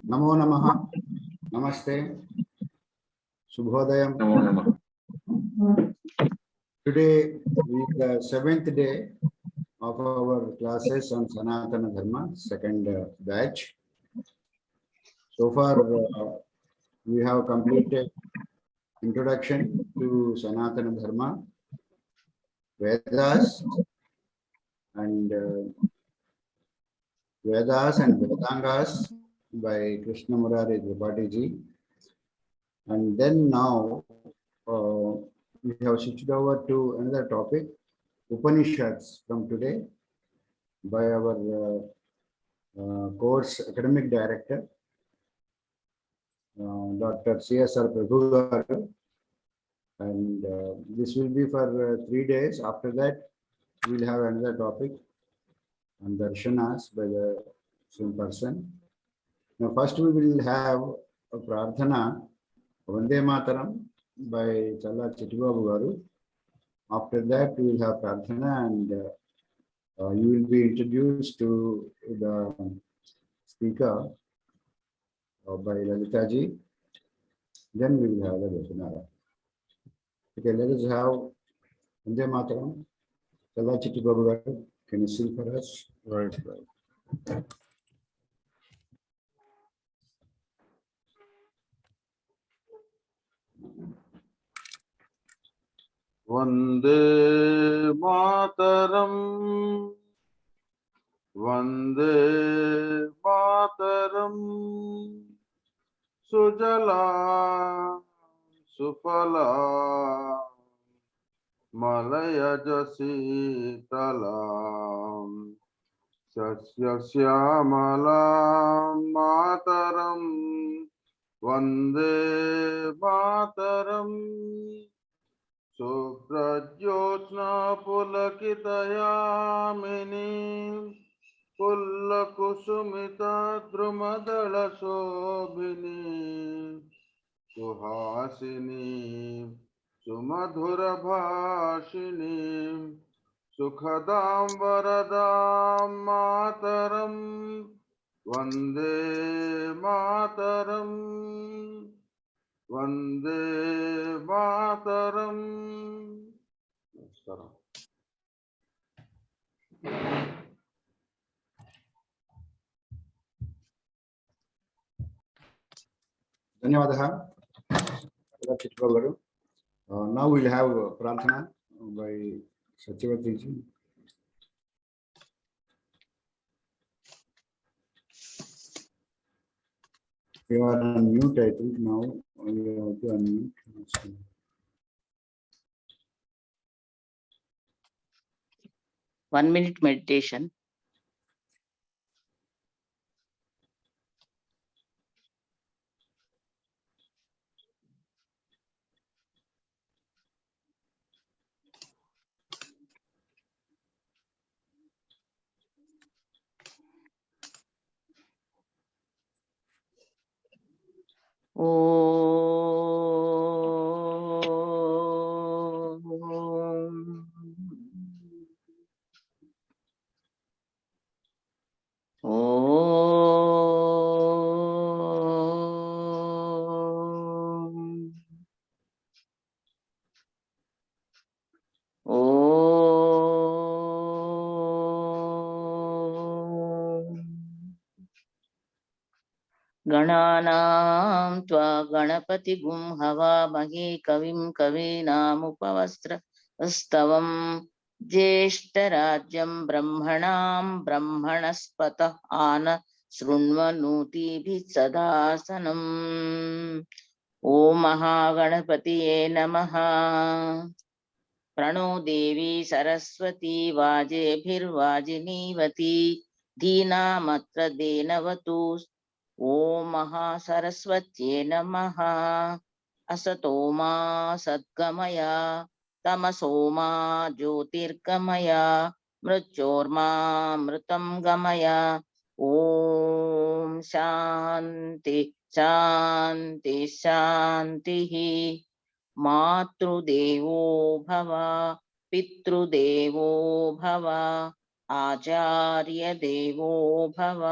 Namo Namaha. Namaste. Shubhodayam. Namo Namaha. Today is the 7th day of our classes on Sanatana Dharma, second batch. So far, we have completed introduction to Sanatana Dharma, Vedas, and Vedangas by Krishna Murari Tripathi ji. And then now we have switched over to another topic, Upanishads, from today by our course academic director, Dr. CSR Prabhu. And this will be for 3 days. After that, we will have another topic on darshanas by the same person. Now, first we will have a prarthana, Vande Mataram, by Challa Chittibabu Garu. After that, we will have prarthana, and you will be introduced to the speaker by Lalita ji. Then we will have the Dashanara. Okay, let us have Vande Mataram. Challa Chittibabu Garu, can you sing for us? Right. Vande Mataram, Vande Mataram, Sujala, Sufala, Malaya Jasitalam, Sasya Syamalam Mataram, Vande Mataram. Suprajyotna pulakitayamini pullakusumita drumadala shobhini suhasini sumadhura bhashini sukhadam varadam mataram Vande Mataram Vande Mataram. Namaskaram. Dhanyavadaha. Now we'll have prarthana by Satyavati ji. You are on mute, I think now. You have to unmute. 1 minute meditation. गणानां त्वा गणपतिगुं हवामहे कविं कवीनामुपवस्त्रस्तवं ज्येष्ठराज्यं ब्रह्मणां ब्रह्मणस्पतः आन शृण्वन्नोतिभिः सदासनम्। ॐ महागणपतये नमः। प्रणो देवी सरस्वती वाजेभिर्वाजिनीवती धीनामत्र देनवतु। ओम महासरस्वत्यै नमः। असतो मा सद्गमय तमसो मा ज्योतिर्गमय मृत्योर्मा मृतं गमय। ओम शांति शांति शांतिः। मातृदेवो भव पितृदेवो भव आचार्य देवो भव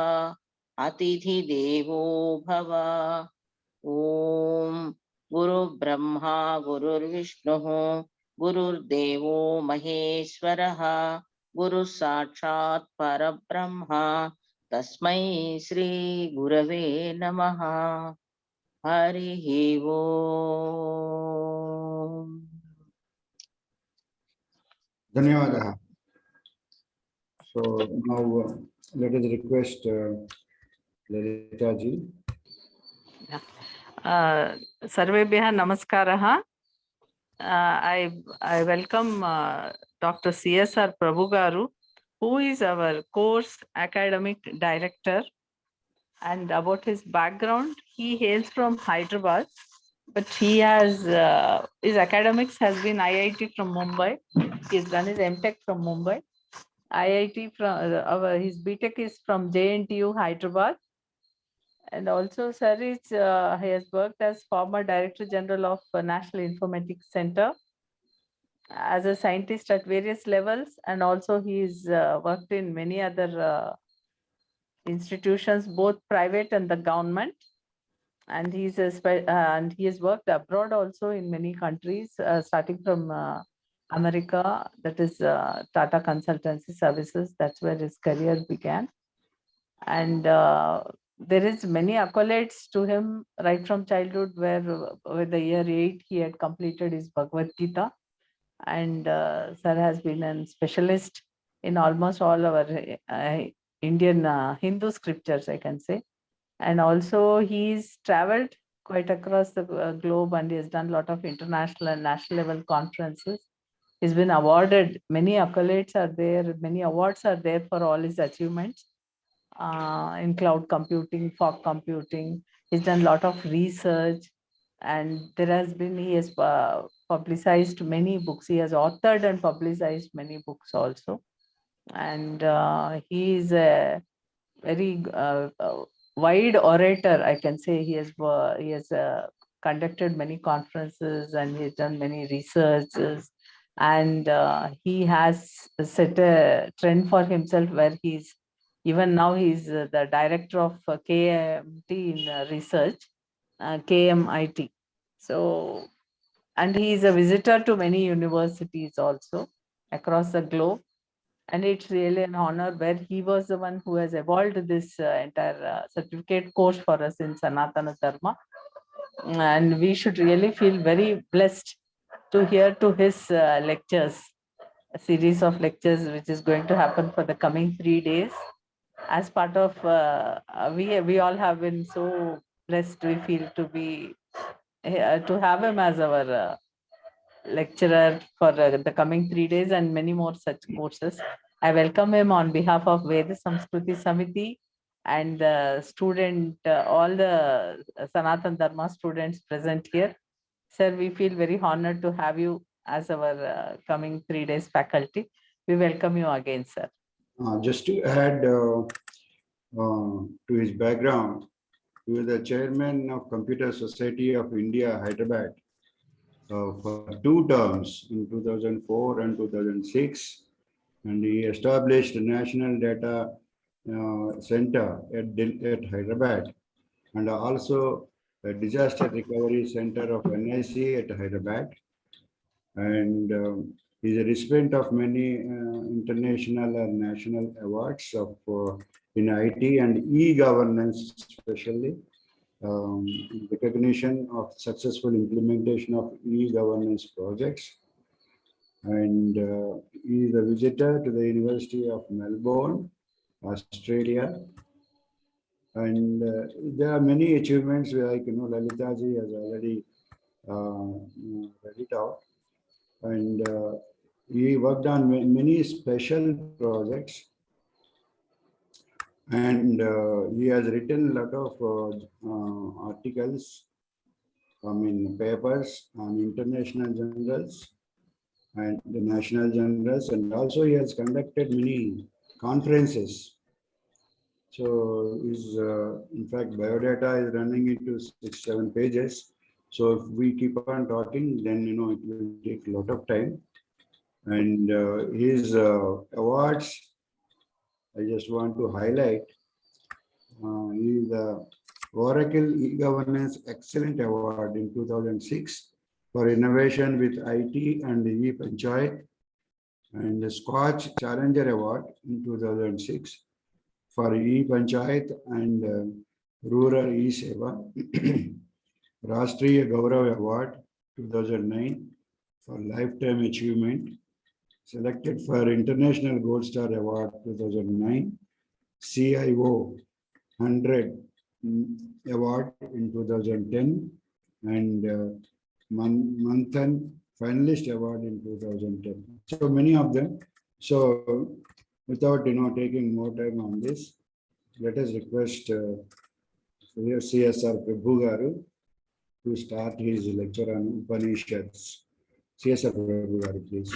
अतिथि देवो भव। ओम गुरु ब्रह्मा गुरुर्विष्णुः गुरुर्देवो महेश्वरः गुरु साक्षात् परब्रह्म तस्मै श्री गुरवे नमः। हरिः ओम। Dhanyawadaha. So now let us request Lalita ji. Sarvebhyah namaskaraha. I welcome Dr. CSR Prabhu garu, who is our course academic director. And about his background, he hails from Hyderabad, but he has his academics has been IIT from Mumbai. He has done his MTech from Mumbai. IIT from his BTech is from JNTU Hyderabad. And also, sir he has worked as former Director General of National Informatics Center as a scientist at various levels, and also he's worked in many other institutions, both private and the government. And he has worked abroad also in many countries, starting from America, that is Tata Consultancy Services. That's where his career began. And there is many accolades to him right from childhood, where with the year 8 he had completed his Bhagavad Gita, and sir has been a specialist in almost all our Indian Hindu scriptures, I can say. And also he's traveled quite across the globe, and he has done a lot of international and national level conferences. He's been awarded, many accolades are there, many awards are there for all his achievements in cloud computing, fog computing. He's done a lot of research, and he has publicized many books. He has authored and publicized many books also. And he is a very wide orator, I can say. He has conducted many conferences, and he has done many researches, and he has set a trend for himself, where he's even now he's the director of KMT in research, KMIT. So, and he is a visitor to many universities also across the globe. And it's really an honor, where he was the one who has evolved this entire certificate course for us in Sanatana Dharma. And we should really feel very blessed to hear to his lectures, a series of lectures which is going to happen for the coming 3 days. As part of, we all have been so blessed, we feel, to be to have him as our lecturer for the coming 3 days, and many more such courses. I welcome him on behalf of Veda Samskruti Samiti and the student, all the Sanatan Dharma students present here. Sir, we feel very honored to have you as our coming 3 days faculty. We welcome you again, sir. Just to add to his background, he was the chairman of Computer Society of India, Hyderabad, for 2 terms in 2004 and 2006, and he established a National Data Center at Hyderabad, and also a Disaster Recovery Center of NIC at Hyderabad. And he's a recipient of many international and national awards of in IT and e-governance, especially recognition of successful implementation of e-governance projects. And he is a visitor to the University of Melbourne, Australia. And there are many achievements, like Lalita ji has already read it out. And he worked on many special projects, and he has written a lot of articles, papers on international journals and the national journals, and also he has conducted many conferences. So his, in fact, biodata is running into 6-7 pages. So if we keep on talking, then it will take a lot of time. And his awards I just want to highlight is the Oracle e-Governance Excellent Award in 2006 for innovation with IT and e-Panchayat, and the Scotch Challenger Award in 2006 for e-Panchayat and Rural e-Seva. Rashtriya Gaurav Award 2009 for Lifetime Achievement. Selected for International Gold Star Award 2009. CIO 100 Award in 2010 and Manthan Finalist Award in 2010. So many of them. So without taking more time on this, let us request CSR Prabhu Garu to start his lecture on Upanishads. CSR Prabhu Garu, please.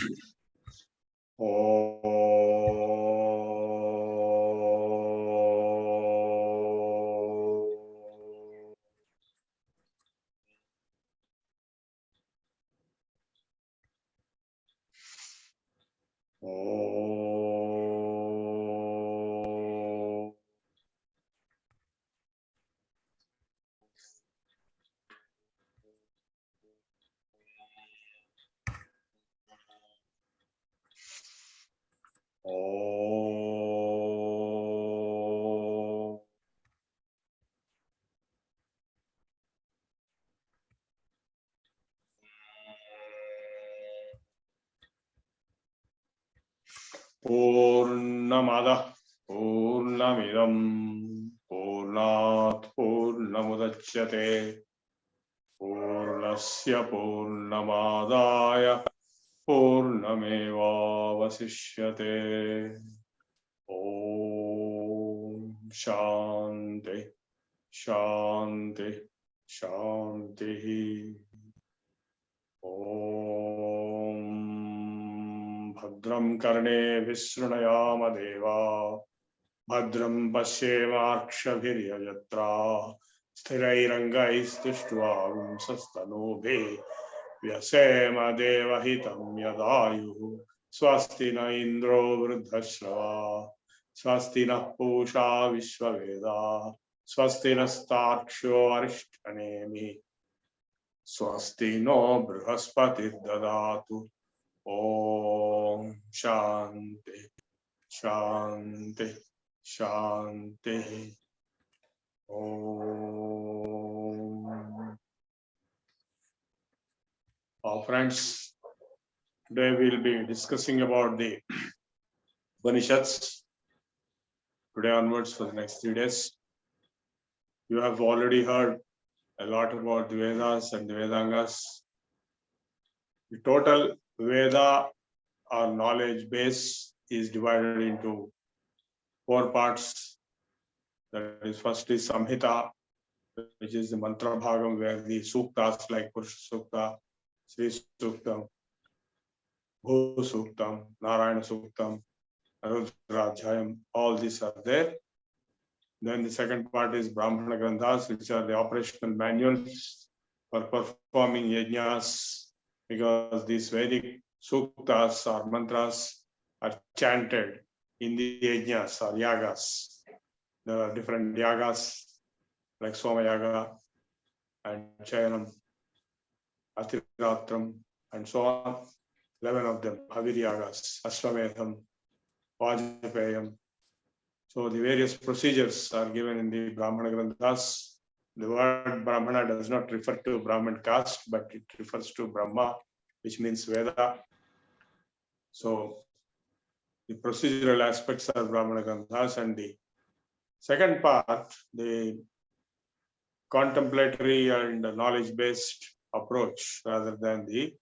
Purnamada Purnamidam Purnat Purnamudachyate Purnasya Purnamadaya Purnameva Vasishyate. Om Shanti Shanti Shanti. Om Bhadram Karne Vishrunayama Deva Bhadram Pashyemakshabhiryajatra Sthirairangaistushtvagum Sastanobhe Vyasema Devahitam Yadayu Swasti na Indro Vruddhashrava Swasti na Pusha Vishwaveda Swasti na Starksho Arishtanemi Swasti no Brihaspati Dadatu. Om Shanti Shanti Shanti. Om. Friends, today we will be discussing about the Upanishads. Today onwards for the next 3 days. You have already heard a lot about the Vedas and the Vedangas. The total Veda or knowledge base is divided into 4 parts. That is, first is Samhita, which is the mantra bhagam, where the suktas like Purusha Sukta, Sri Suktam, Bhu Suktam, Narayana Suktam, Rudradhyayam, all these are there. Then the second part is Brahmana Granthas, which are the operational manuals for performing yajnas, because these Vedic suktas or mantras are chanted in the yajnas or yagas. There are different yagas like Soma Yaga and Chayanam, Atiratram, and so on. 11 of them, Havir Yagas, Ashwamedham, Vajpayam. So the various procedures are given in the Brahmana Granthas. The word Brahmana does not refer to Brahman caste, but it refers to Brahma, which means Veda. So the procedural aspects are Brahmana Granthas, and the second part, the contemplatory and knowledge-based approach rather than the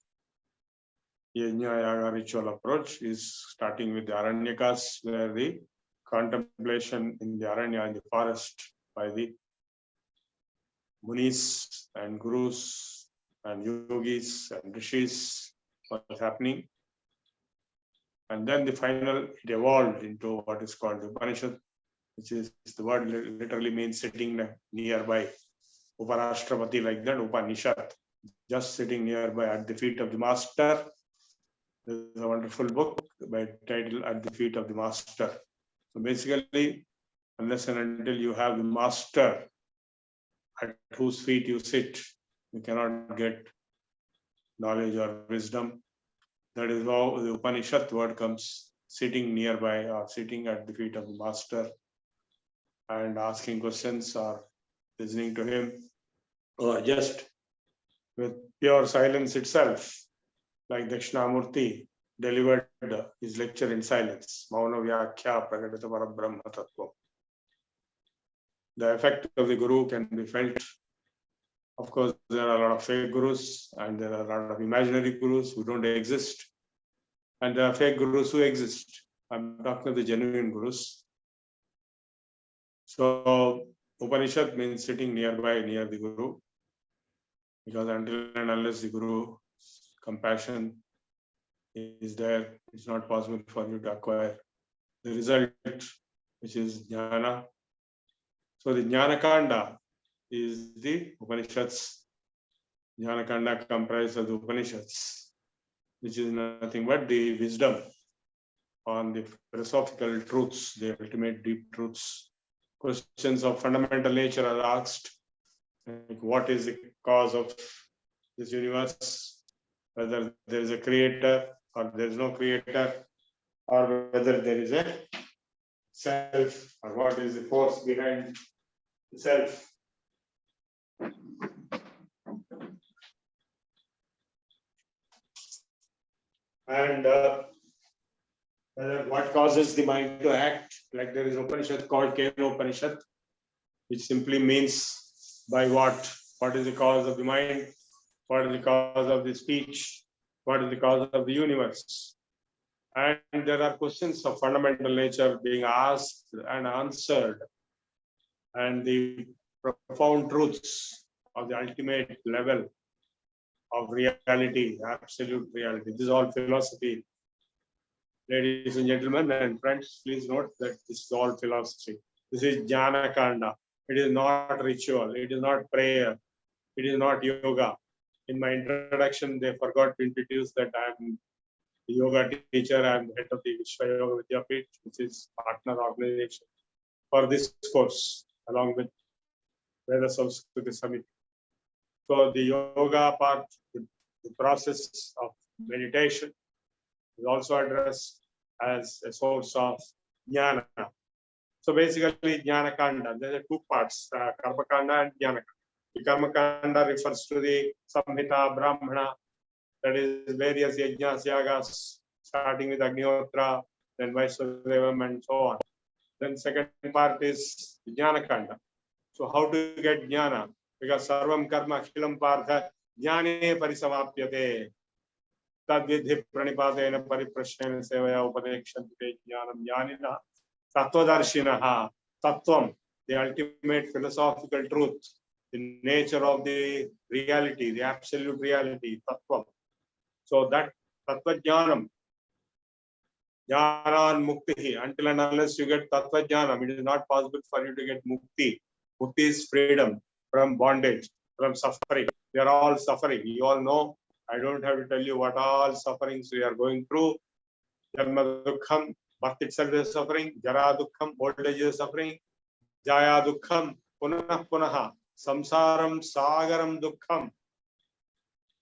Yajna Yaga ritual approach, is starting with the Aranyakas, where the contemplation in the Aranya, in the forest, by the Munis and Gurus and Yogis and Rishis was happening. And then the final, it evolved into what is called the Upanishad, which is, the word literally means sitting nearby. Uparashtrapati, like that, Upanishad, just sitting nearby at the feet of the master. There is a wonderful book by title At the Feet of the Master. So basically, unless and until you have the master at whose feet you sit, you cannot get knowledge or wisdom. That is how the Upanishad word comes, sitting nearby or sitting at the feet of the master and asking questions or listening to him, or just with pure silence itself, like Dakshinamurti delivered his lecture in silence. Mauna Vyakhya Pragadata Parabrahma Tattva. The effect of the Guru can be felt. Of course, there are a lot of fake gurus and there are a lot of imaginary gurus who don't exist. And there are fake gurus who exist. I'm talking of the genuine gurus. So Upanishad means sitting nearby, near the Guru. Because until and unless the Guru compassion is there, it's not possible for you to acquire the result, which is jnana. So the jnana kanda is the Upanishads. Jnana kanda comprises of the Upanishads, which is nothing but the wisdom on the philosophical truths, the ultimate deep truths. Questions of fundamental nature are asked, like what is the cause of this universe, whether there is a creator or there is no creator, or whether there is a self, or what is the force behind the self. And what causes the mind to act, like there is an Upanishad called Kena Upanishad, which simply means by what? What is the cause of the mind? What is the cause of the speech? What is the cause of the universe? And there are questions of fundamental nature being asked and answered, and the profound truths of the ultimate level of reality, absolute reality. This is all philosophy. Ladies and gentlemen and friends, please note that this is all philosophy. This is Jnana Kanda. It is not ritual. It is not prayer. It is not yoga. In my introduction, they forgot to introduce that I am the yoga teacher. I am the head of the Vishwa Yoga Vidyapit, which is partner organization for this course, along with VSS Samskriti Samiti. So the yoga part, the process of meditation is also addressed as a source of jnana. So basically, jnana kanda, there are two parts, karma kanda and jnana kanda. The karma kanda refers to the samhita, brahmana, that is various yajnas, yagas, starting with Agnihotra, then Vaishnadevam and so on. Then second part is jnana kanda. So how to get jnana? Because sarvam karma akhilam partha jnane parisavapyate. Tadvidhi pranipadena pariprashnena sevaya upadekshante jnanam jnanina tattvadarshinaha. Tattvam, the ultimate philosophical truth, the nature of the reality, the absolute reality, tattvam. So that tattva jnanam, jnanan mukti, until and unless you get tattva jnanam, it is not possible for you to get mukti. Mukti is freedom from bondage, from suffering. We are all suffering. You all know. I don't have to tell you what all sufferings we are going through. Janma dukkham, birth itself is suffering. Jara dukkham, old age is suffering. Jaya dukkham, punah punaha. Samsaram sagaram dukkham.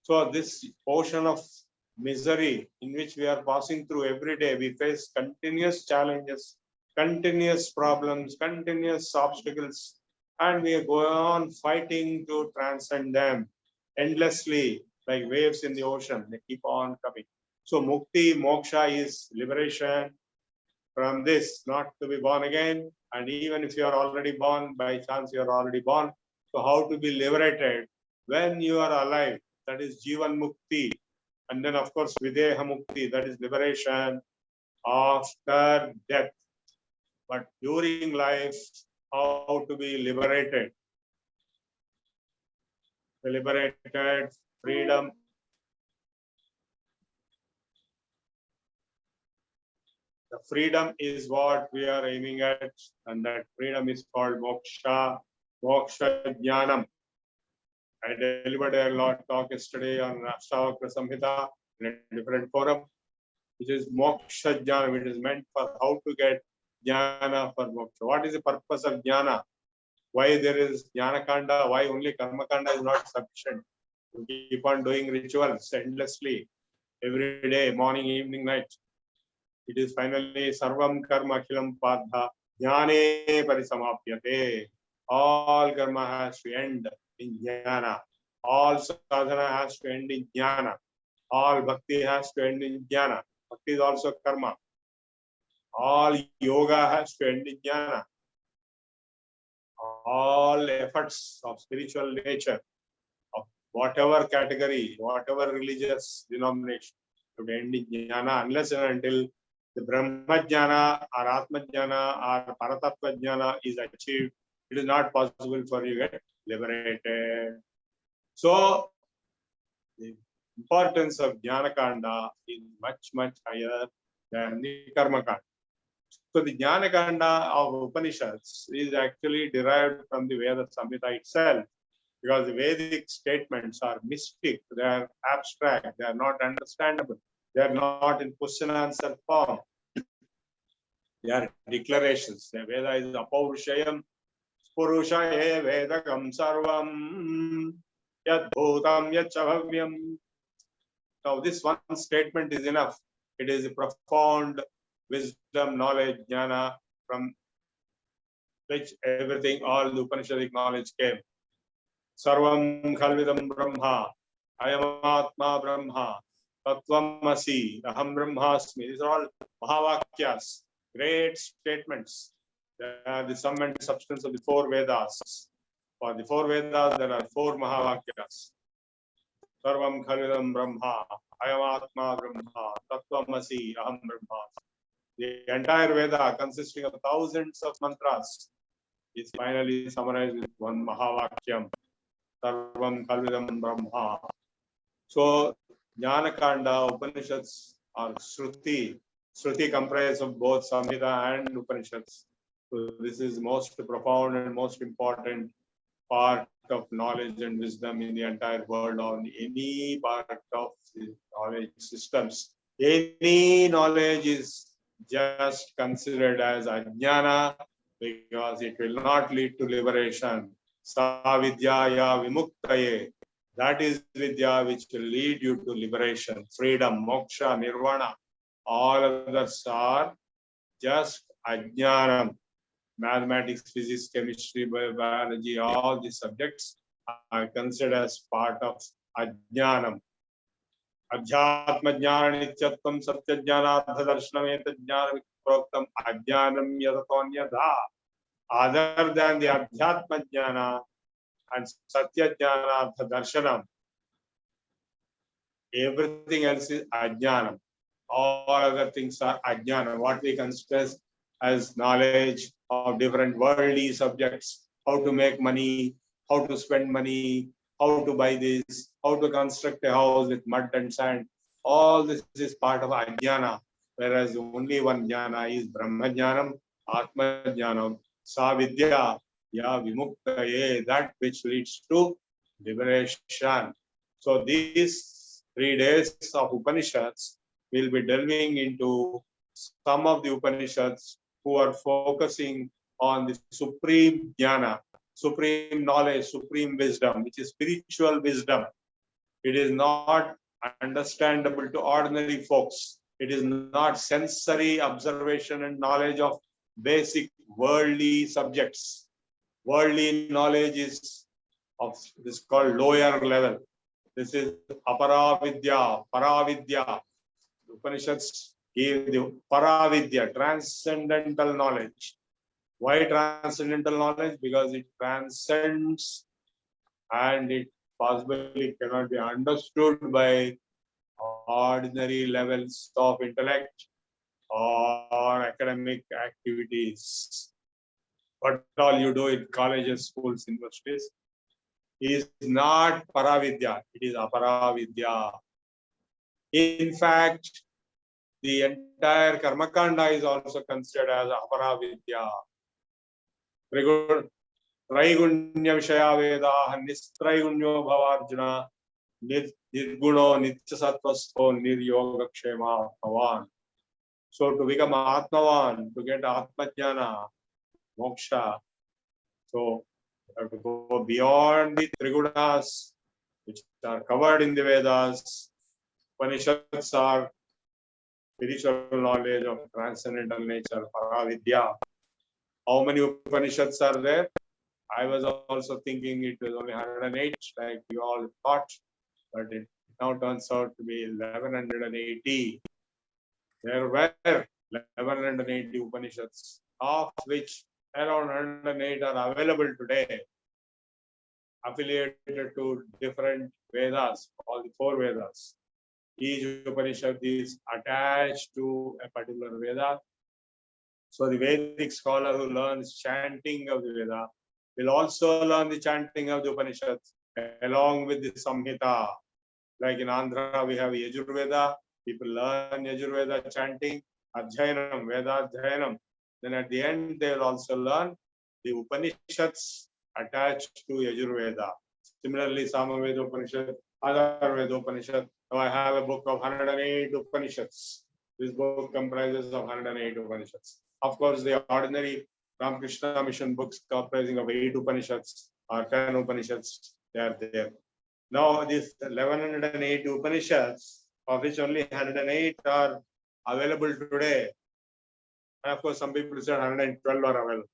So this ocean of misery in which we are passing through every day, we face continuous challenges, continuous problems, continuous obstacles, and we go on fighting to transcend them endlessly, like waves in the ocean. They keep on coming. So mukti, moksha is liberation from this, not to be born again. And even if you are already born, by chance you are already born. So how to be liberated when you are alive? That is Jivan Mukti. And then of course Videha Mukti, that is liberation after death. But during life, how to be liberated? Liberated, freedom. The freedom is what we are aiming at, and that freedom is called moksha, moksha jnanam. I delivered a lot talk yesterday on Ashtavakra Samhita in a different forum, which is moksha jnanam. It is meant for how to get jnana for moksha. What is the purpose of jnana? Why there is jnana kanda? Why only karma kanda is not sufficient? To keep on doing rituals endlessly every day, morning, evening, night. It is finally sarvam karma akhilam padha jnane parisamapyate. All karma has to end in jnana. All sadhana has to end in jnana. All bhakti has to end in jnana. Bhakti is also karma. All yoga has to end in jnana. All efforts of spiritual nature, of whatever category, whatever religious denomination, to end in jnana, unless and until the Brahma jnana or Atma jnana or Paratattva jnana is achieved, it is not possible for you to get liberated. So, the importance of jnana kanda is much, much higher than the karma kanda. So the Jnana Kanda of Upanishads is actually derived from the Veda Samhita itself, because the Vedic statements are mystic, they are abstract, they are not understandable, they are not in question answer form. They are declarations. The Veda is apaurushayam, purushaye vedakam sarvam, yad bhutam yad chavamyam. Now this one statement is enough. It is a profound wisdom, knowledge, jnana, from which everything, all the Upanishadic knowledge came. Sarvam khalvidam brahma, ayamatma brahma, tattvamasi, aham brahmasmi. These are all mahavakyas, great statements. They are the sum and substance of the four Vedas. For the four Vedas, there are four mahavakyas. Sarvam khalvidam brahma, ayamatma brahma, tattvamasi, aham brahmasmi. The entire Veda, consisting of thousands of mantras, is finally summarized with one Mahavakyam, Sarvam Kalvidam Brahma. So, Jnana Kanda, Upanishads are Shruti. Shruti comprises of both Samhita and Upanishads. So, this is most profound and most important part of knowledge and wisdom in the entire world, on any part of the knowledge systems. Any knowledge is just considered as ajnana, because it will not lead to liberation. Sa vidyaya vimuktaye. That is vidya which will lead you to liberation, freedom, moksha, nirvana. All others are just ajnanam. Mathematics, physics, chemistry, biology, all these subjects are considered as part of ajnanam. Adhyatma jnana nityatvam satya jnanartha darshanam etajnana proktam ajnanam yadatonyadha. Other than the adhyatma jnana and satya jnanartha darshanam, everything else is ajnanam. All other things are ajnana, what we consider as knowledge of different worldly subjects, how to make money, how to spend money, how to buy this, how to construct a house with mud and sand. All this is part of ajnana, whereas only one jnana is Brahma jnanam, Atma jnanam, Sa vidya, ya vimuktaye, that which leads to liberation. So these 3 days of Upanishads will be delving into some of the Upanishads who are focusing on the supreme jnana, supreme knowledge, supreme wisdom, which is spiritual wisdom. It is not understandable to ordinary folks. It is not sensory observation and knowledge of basic worldly subjects. Worldly knowledge is of this called lower level. This is aparavidya, paravidya. Upanishads give the paravidya, transcendental knowledge. Why transcendental knowledge? Because it transcends and it possibly cannot be understood by ordinary levels of intellect or academic activities. What all you do in colleges, schools, universities is not paravidya, it is aparavidya. In fact, the entire karmakanda is also considered as aparavidya. Traigunya vishaya vedaha nistraigunya bhavarjuna nirguno nityasatvasto niryogakshema bhavan. So to become Atmavan, to get Atmajnana, moksha, so you have to go beyond the Trigunas, which are covered in the Vedas. Upanishads are spiritual knowledge of transcendental nature, Paravidya. How many Upanishads are there? I was also thinking it was only 108, like you all thought, but it now turns out to be 1180. There were 1180 Upanishads, of which around 108 are available today, affiliated to different Vedas, all the 4 Vedas. Each Upanishad is attached to a particular Veda. So the Vedic scholar who learns chanting of the Veda will also learn the chanting of the Upanishads along with the Samhita. Like in Andhra, we have Yajurveda. People learn Yajurveda chanting, Adhyayanam, Veda Adhyayanam. Then at the end, they will also learn the Upanishads attached to Yajurveda. Similarly, Samaveda Upanishad, Atharvaveda Upanishad. Now I have a book of 108 Upanishads. This book comprises of 108 Upanishads. Of course, the ordinary Ramakrishna Mission books comprising of 8 Upanishads or 10 Upanishads, they are there. Now, these 1108 Upanishads, of which only 108 are available today. And of course, some people said 112 are available.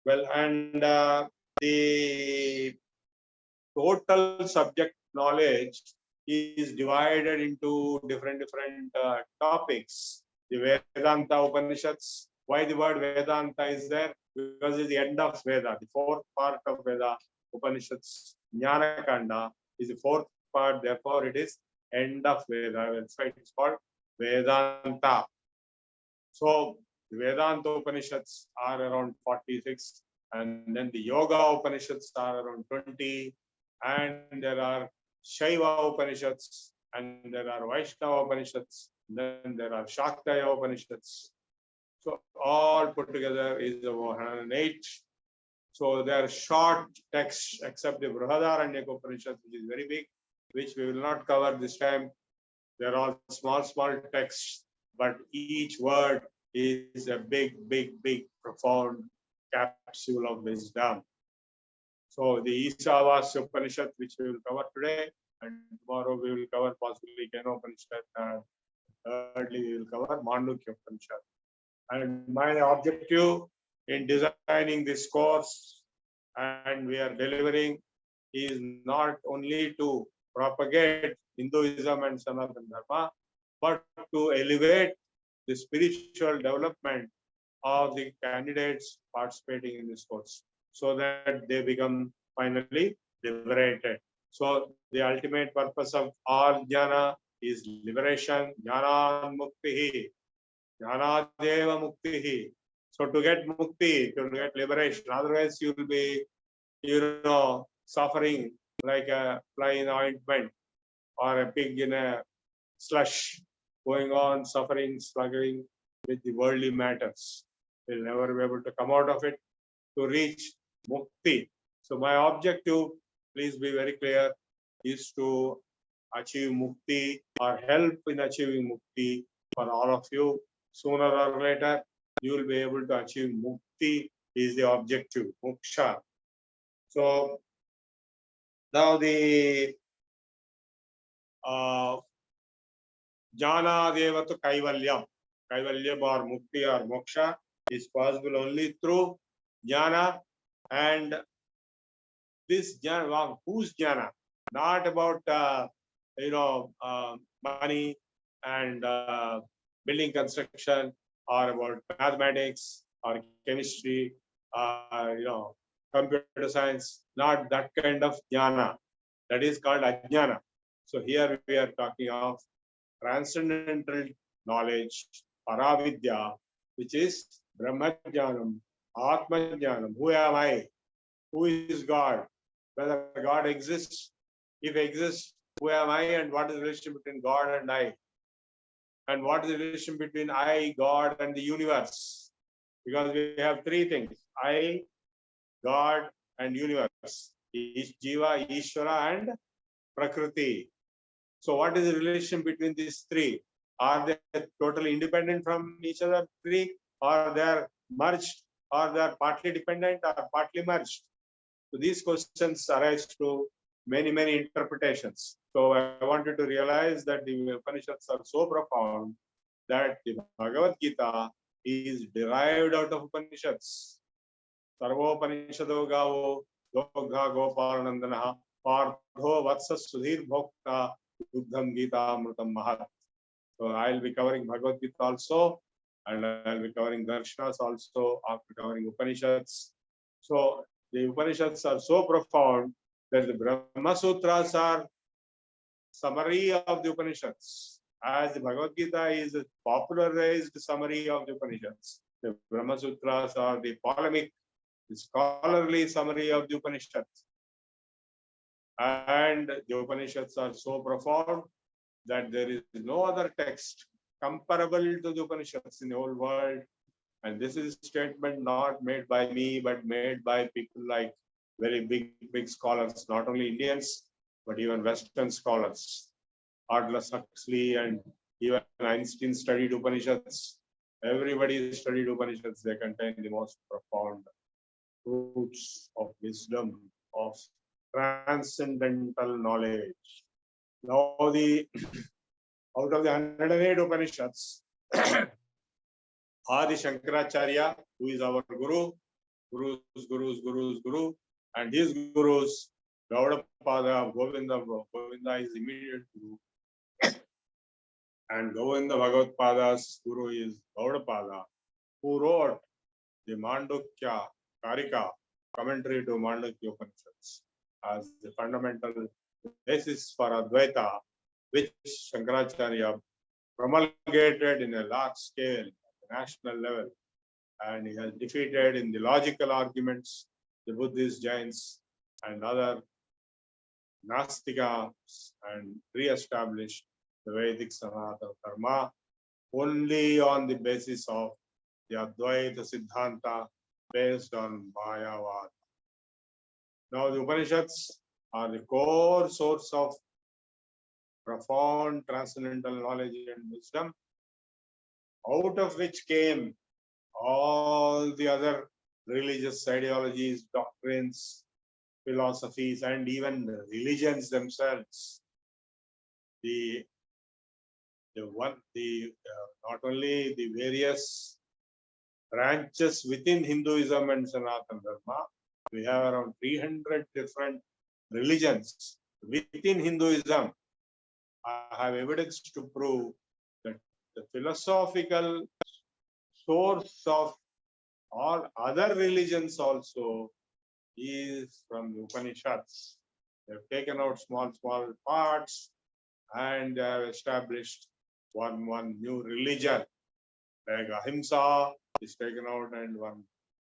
Well, and the total subject knowledge is divided into different topics. The Vedanta Upanishads. Why the word Vedanta is there? Because it's the end of Veda. The 4th part of Veda, Upanishads, Jnana Kanda, is the 4th part. Therefore, it is end of Veda. That's why it's called Vedanta. So, the Vedanta Upanishads are around 46, and then the Yoga Upanishads are around 20, and there are Shaiva Upanishads, and there are Vaishnava Upanishads, then there are Shaktaya Upanishads. So all put together is about 108. So they are short texts, except the Brihadaranyaka Upanishad, which is very big, which we will not cover this time. They're all small texts, but each word is a big, profound capsule of wisdom. So the Isavasya Upanishad, which we will cover today, and tomorrow we will cover possibly Kena Upanishad, and thirdly we will cover Mandukya Upanishad. And my objective in designing this course and we are delivering is not only to propagate Hinduism and Sanatana Dharma, but to elevate the spiritual development of the candidates participating in this course, so that they become finally liberated. So the ultimate purpose of all jnana is liberation, jnana muktihi, jnanadeva muktihi. So to get mukti, to get liberation, otherwise you will be, suffering like a fly in ointment or a pig in a slush, going on suffering, struggling with the worldly matters. We'll never be able to come out of it to reach mukti. So my objective, please be very clear, is to achieve mukti or help in achieving mukti for all of you. Sooner or later, you will be able to achieve mukti is the objective, moksha. So now the jnana devatu kaivalyam. Kaivalyam or mukti or moksha is possible only through jnana, and this jnana, whose jnana? Not about money and building construction, or about mathematics or chemistry, computer science. Not that kind of jnana. That is called ajnana. So here we are talking of transcendental knowledge, paravidya, which is brahmajnanam, atmajnanam. Who am I? Who is God? Whether God exists? If exists, who am I, and what is the relationship between God and I? And what is the relation between I, God, and the universe? Because we have 3 things: I, God, and universe. Jiva, Ishvara, and Prakriti. So what is the relation between these 3? Are they totally independent from each other, three, or they are merged, or they are partly dependent or partly merged? So these questions arise to many interpretations. So I wanted to realize that the Upanishads are so profound that the Bhagavad Gita is derived out of Upanishads. Sarvopanishado gavo dogha gopalanandana partho vatsas sudhir bhokta buddham gita amrutam mahat. So I'll be covering Bhagavad Gita also, and I'll be covering Darshanas also after covering Upanishads. So the Upanishads are so profound that the Brahma Sutras are summary of the Upanishads, as the Bhagavad Gita is a popularized summary of the Upanishads. The Brahma Sutras are the polemic, the scholarly summary of the Upanishads. And the Upanishads are so profound that there is no other text comparable to the Upanishads in the whole world. And this is a statement not made by me, but made by people like very big scholars, not only Indians, but even Western scholars. Aldous Huxley and even Einstein studied Upanishads. Everybody studied Upanishads. They contain the most profound roots of wisdom, of transcendental knowledge. Now, out of the 108 Upanishads, Adi Shankaracharya, who is our Guru, Guru, and his Gurus, Gaudapada, Govinda is immediate Guru. And Govinda Bhagavatpada's Guru is Gaudapada, who wrote the Mandukya Karika, commentary to Mandukya Upanishads, as the fundamental basis for Advaita, which Shankaracharya promulgated in a large scale, national level, and he has defeated in the logical arguments the Buddhist Jains and other Nastikas and re-established the Vedic Sanatana Dharma only on the basis of the Advaita Siddhanta based on Mayavad. Now the Upanishads are the core source of profound transcendental knowledge and wisdom, out of which came all the other religious ideologies, doctrines, philosophies, and even religions themselves. Not only the various branches within Hinduism and Sanatana Dharma, we have around 300 different religions within Hinduism. I have evidence to prove that the philosophical source of all other religions also is from the Upanishads. They have taken out small parts and they have established one new religion. Like Ahimsa is taken out and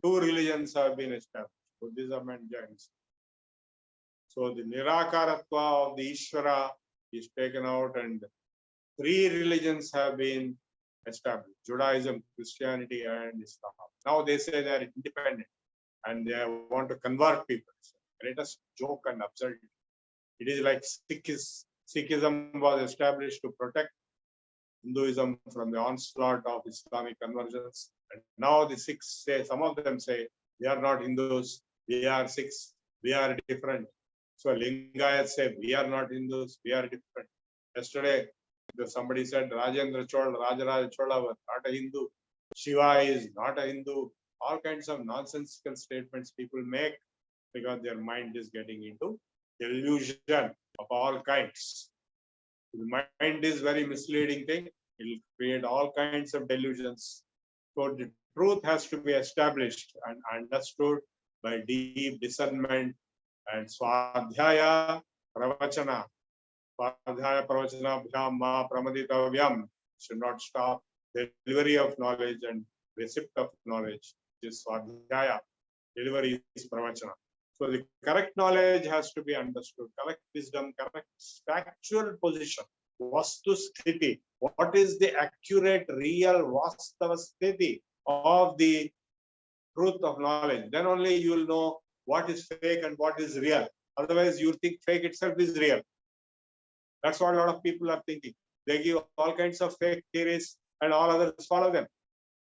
two religions have been established, Buddhism and Jainism. So the Nirakaratva of the Ishvara is taken out and three religions have been established: Judaism, Christianity, and Islam. Now they say they are independent and they want to convert people. Greatest joke and absurdity. It is like Sikhism was established to protect Hinduism from the onslaught of Islamic conversions. And now the Sikhs say, some of them say, we are not Hindus, we are Sikhs, we are different. So Lingayats say, we are not Hindus, we are different. Yesterday, somebody said Rajendra Chola, Rajaraja Chola was not a Hindu, Shiva is not a Hindu. All kinds of nonsensical statements people make because their mind is getting into delusion of all kinds. The mind is very misleading thing. It will create all kinds of delusions. So the truth has to be established and understood by deep discernment and swadhyaya pravachana. Swadhyaya pravachana bhyam ma pramaditavyam. Should not stop delivery of knowledge and receipt of knowledge. This swadhyaya, delivery is pravachana. So the correct knowledge has to be understood, correct wisdom, correct factual position, vastu sthiti. What is the accurate, real vastava sthiti of the truth of knowledge? Then only you will know what is fake and what is real. Otherwise, you think fake itself is real. That's what a lot of people are thinking. They give all kinds of fake theories and all others follow them.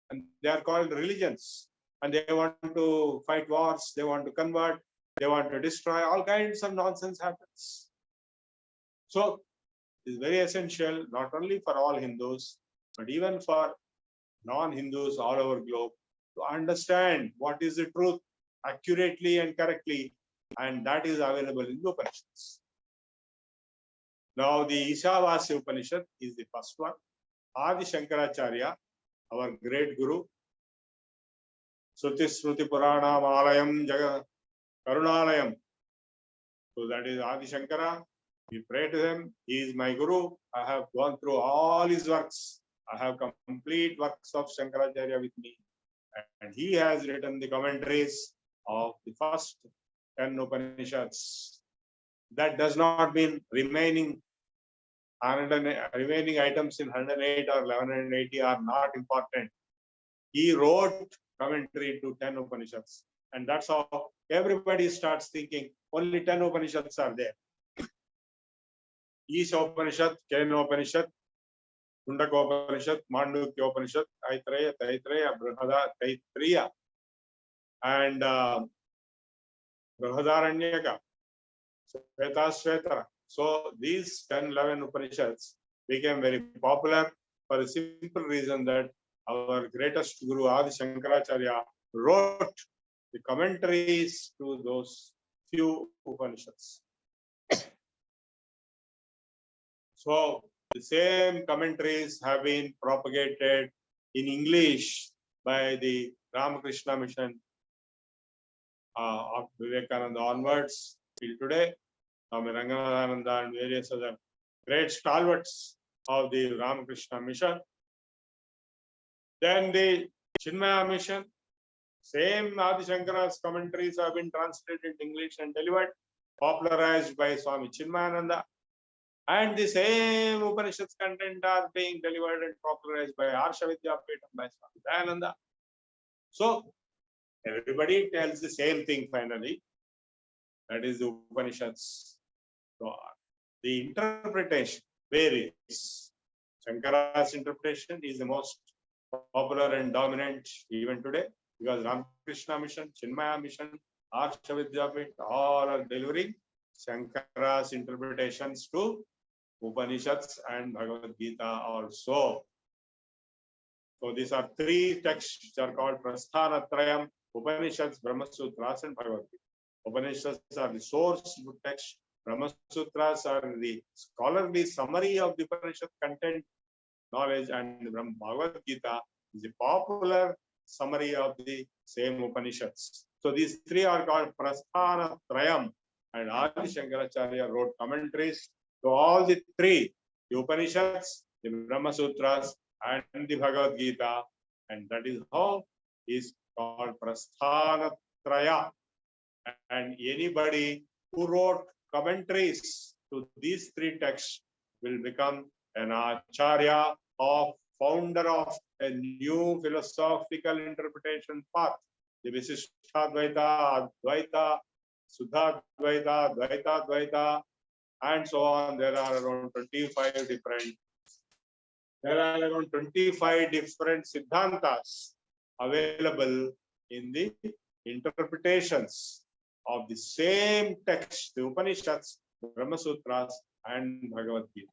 And they are called religions. And they want to fight wars, they want to convert, they want to destroy, all kinds of nonsense happens. So it is very essential, not only for all Hindus, but even for non-Hindus all over globe, to understand what is the truth accurately and correctly, and that is available in the Upanishads. Now the Ishavasya Upanishad is the first one. Adi Shankaracharya, our great guru, Sruti Smruti Purana Alayam Jaga Karunalayam. So that is Adi Shankara. We pray to him. He is my guru. I have gone through all his works. I have complete works of Shankaracharya with me. And he has written the commentaries of the first 10 Upanishads. That does not mean remaining items in 108 or 1180 are not important. He wrote commentary to 10 Upanishads. And that's how everybody starts thinking only 10 Upanishads are there. Isha Upanishad, Kena Upanishad, Mundaka Upanishad, Mandukya Upanishad, Aitreya, Brihada, Taittiriya, and Brihadaranyaka, Shvetashvetara. So these 10, 11 Upanishads became very popular for the simple reason that our greatest Guru Adi Shankaracharya wrote the commentaries to those few Upanishads. So the same commentaries have been propagated in English by the Ramakrishna Mission of Vivekananda onwards till today. Swami Ranganathananda and various other great stalwarts of the Ramakrishna Mission. Then the Chinmaya Mission, same Adi Shankara's commentaries have been translated into English and delivered, popularized by Swami Chinmayananda. And the same Upanishads content are being delivered and popularized by Arsha Vidyapeetham by Swami Dayananda. So everybody tells the same thing finally. That is the Upanishads. So the interpretation varies. Shankara's interpretation is the most popular and dominant even today, because Ramakrishna Mission, Chinmaya Mission, Arsha Vidyapeeth, all are delivering Shankara's interpretations to Upanishads and Bhagavad Gita also. So these are three texts which are called Prasthanatrayam, Upanishads, Brahma Sutras, and Bhagavad Gita. Upanishads are the source text. Brahma Sutras are the scholarly summary of the Upanishad content, knowledge, and the Bhagavad Gita is the popular summary of the same Upanishads. So these three are called Prasthanatrayam, and Adi Shankaracharya wrote commentaries to all the three, the Upanishads, the Brahma Sutras, and the Bhagavad Gita, and that is how is called Prasthanatraya. And anybody who wrote commentaries to these three texts will become an Acharya of founder of a new philosophical interpretation path. The Visishtadvaita, Advaita, Suddhadvaita, Dvaita, Dvaita, and so on. There are around 25 different Siddhantas available in the interpretations of the same text, the Upanishads, Brahma Sutras, and Bhagavad Gita.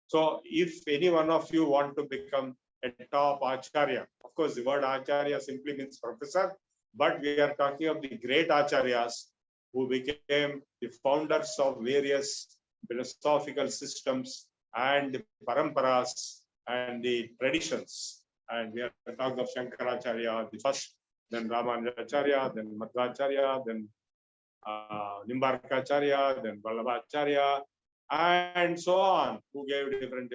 So if any one of you want to become a top Acharya, of course the word Acharya simply means professor, but we are talking of the great Acharyas who became the founders of various philosophical systems and the paramparas and the traditions. And we are talking of Shankaracharya, the first, then Ramanujacharya, then Madhvacharya, then Nimbarkacharya, then Vallabhacharya, and so on, who gave different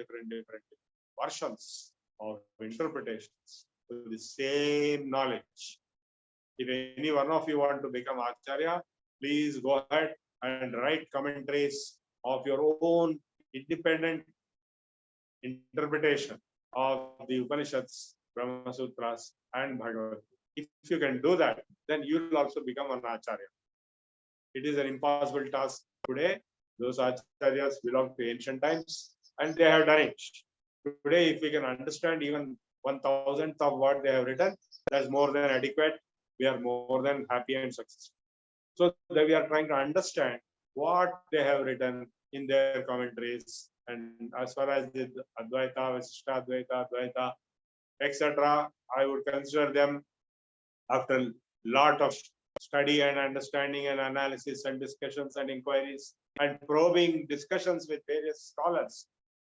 versions of interpretations to the same knowledge. If any one of you want to become Acharya, please go ahead and write commentaries of your own independent interpretation of the Upanishads, Brahma Sutras, and Bhagavad Gita. If you can do that, then you will also become an Acharya. It is an impossible task today. Those Acharyas belong to ancient times. and they have done it. Today, if we can understand even 1,000th of what they have written, that's more than adequate. We are more than happy and successful. So that we are trying to understand what they have written in their commentaries. And as far as the Advaita, Vasishtha, Advaita, Advaita, etc., I would consider them after a lot of study and understanding and analysis and discussions and inquiries and probing discussions with various scholars.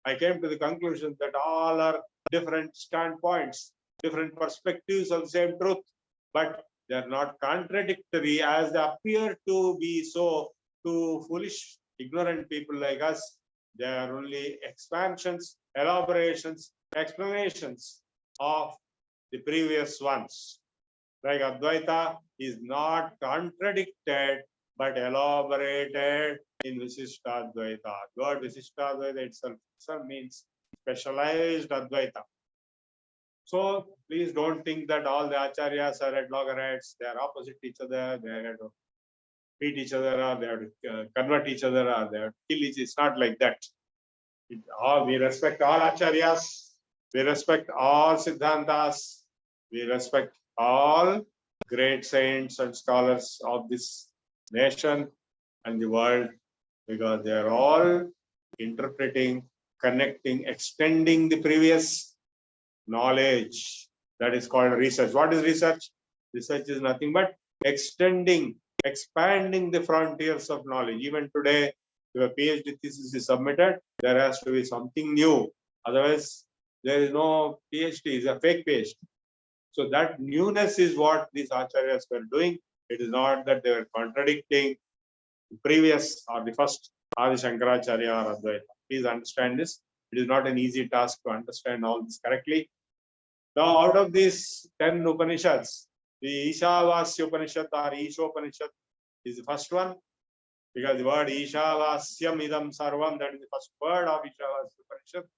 I came to the conclusion that all are different standpoints, different perspectives of the same truth, but they are not contradictory as they appear to be so to foolish, ignorant people like us. They are only expansions, elaborations, explanations of the previous ones. Like Advaita is not contradicted but elaborated in Visishtha Advaita. The word Visishtha Advaita itself means specialized Advaita. So please don't think that all the acharyas are at loggerheads, they are opposite each other, they have to beat each other, or they have to convert each other, or they have to kill each other. It's not like that. We respect all acharyas, we respect all siddhantas, we respect all great saints and scholars of this nation and the world, because they are all interpreting, connecting, extending the previous knowledge. That is called research. What is research? Research is nothing but extending, expanding the frontiers of knowledge. Even today, if a PhD thesis is submitted, there has to be something new. Otherwise, there is no PhD, it's a fake PhD. So that newness is what these acharyas were doing. It is not that they were contradicting the previous or the first Adi Shankaracharya or Advaita. Please understand this. It is not an easy task to understand all this correctly. Now, out of these 10 Upanishads, the Ishavasya Upanishad or Ishopanishad is the first one, because the word Ishavasyam idam sarvam, that is the first word of Ishavasya Upanishad.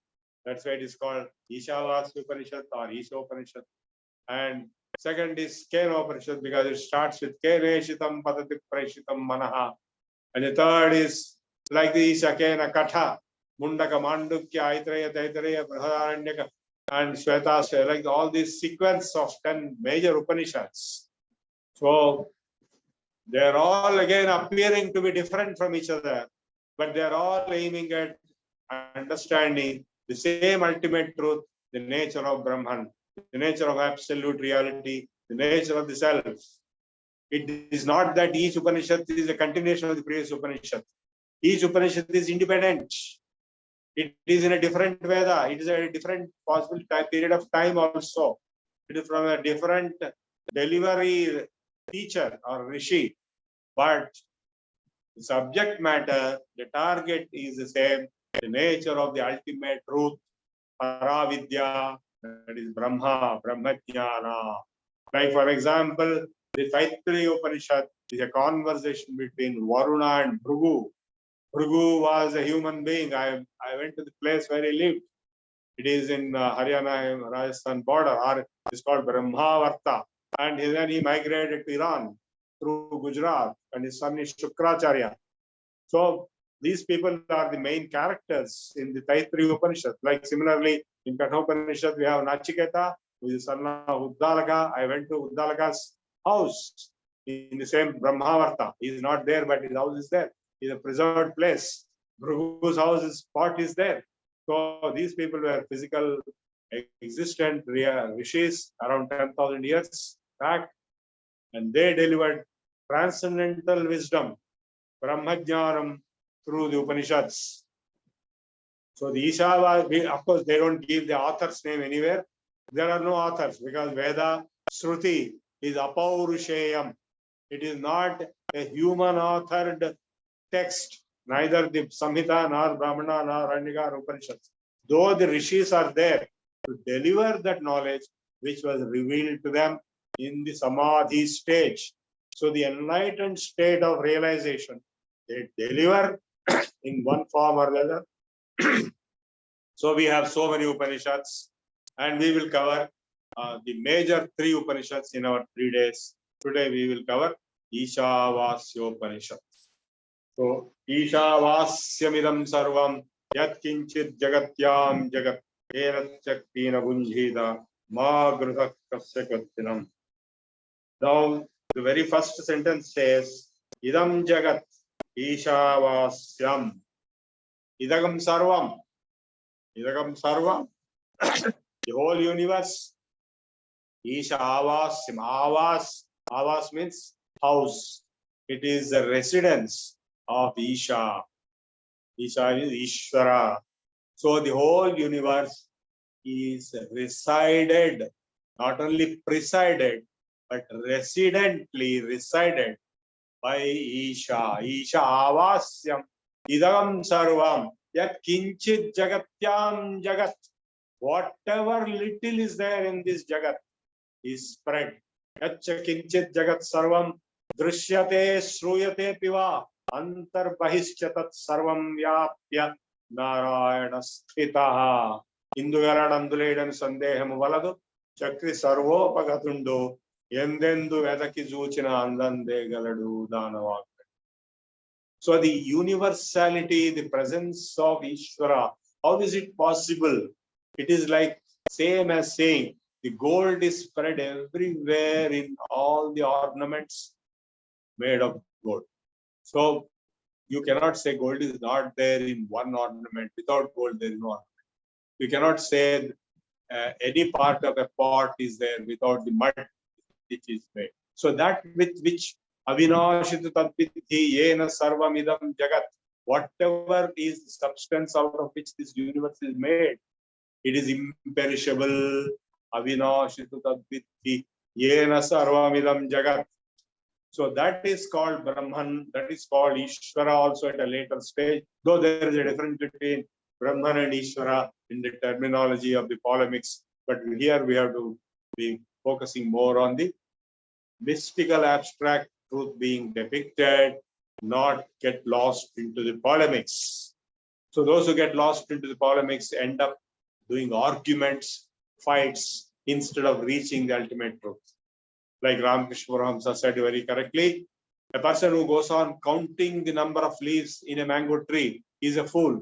That's why it is called Ishavasya Upanishad or Ishopanishad. And second is Kena Upanishad, because it starts with Keneshitam Patatik Preshitam Manaha. And the third is like the Ishakena Katha, Mundaka Mandukya, Aitreya, Taitreya, Braharanyaka, and Shvetasya, like all this sequence of 10 major Upanishads. So they are all again appearing to be different from each other, but they are all aiming at understanding the same ultimate truth, the nature of Brahman, the nature of absolute reality, the nature of the self. It is not that each Upanishad is a continuation of the previous Upanishad. Each Upanishad is independent. It is in a different Veda. It is a different possible period of time also. It is from a different delivery teacher or rishi. But the subject matter, the target is the same. The nature of the ultimate truth, Paravidya, that is Brahma, Brahmajnana. Like for example, the Taittiriya Upanishad is a conversation between Varuna and Prabhu. Prabhu was a human being. I went to the place where he lived. It is in Haryana, Rajasthan border, or it's called Brahmavarta. And then he migrated to Iran through Gujarat, and his son is Shukracharya. So these people are the main characters in the Taittiriya Upanishad. Like similarly, in Kathopanishad, we have Nachiketa, who is son of Uddalaka. I went to Uddalaka's house in the same Brahmavarta. He is not there, but his house is there. It's a preserved place. Bhrugu's house, his spot is there. So these people were physical, existent rishis around 10,000 years back, and they delivered transcendental wisdom, Brahmajnanam, through the Upanishads. So the Ishava, of course, they don't give the author's name anywhere. There are no authors because Veda, Shruti is Apaurusheyam. It is not a human authored text, neither the Samhita, nor Brahmana, nor Aranyaka, nor Upanishads. Though the rishis are there to deliver that knowledge which was revealed to them in the Samadhi stage. So the enlightened state of realization, they deliver in one form or another. So we have so many Upanishads, and we will cover the major 3 Upanishads in our 3 days. Today we will cover Ishavasya Upanishad. So Ishavasyamidam sarvam Yat kinchit jagatyam jagat Tenat shaktina bhunjita ma grudha kasya kattinam. Now, the very first sentence says, Idam jagat ishavasyam. Idagam sarvam. Idagam sarvam. The whole universe. Ishavasyam. Avas. Avas means house. It is the residence of Isha. Isha is Ishvara. So the whole universe is resided, not only presided, but residently resided by Isha. Isha avasyam idagam sarvam yat kinchit jagatyam jagat. Whatever little is there in this jagat is spread. Yatcha kinchit jagat sarvam drishyate shruyate piva antarbahishya tat sarvam vyapya narayana sthitaha. ఇందుగలడందులేడని సందేహము వలదు చక్రి సర్వోపగతుండు ఎందెందు వెదకి చూచిన అందందే గలడు దానవాక్. So the universality, the presence of Ishvara, how is it possible? It is like same as saying the gold is spread everywhere in all the ornaments made of gold. So you cannot say gold is not there in one ornament. Without gold there is no ornament. You cannot say any part of a pot is there without the mud which is made. So that with which avinashitu tadvithi yena sarvamidam jagat, whatever is the substance out of which this universe is made, it is imperishable. Avinashitu tadvithi yena sarvamidam jagat. So that is called Brahman, that is called Ishvara also at a later stage, though there is a difference between Brahman and Ishvara in the terminology of the polemics. But here we have to be focusing more on the mystical abstract truth being depicted, not get lost into the polemics. So those who get lost into the polemics end up doing arguments, fights, instead of reaching the ultimate truth. Like Ramakrishna Paramahamsa said very correctly, a person who goes on counting the number of leaves in a mango tree is a fool.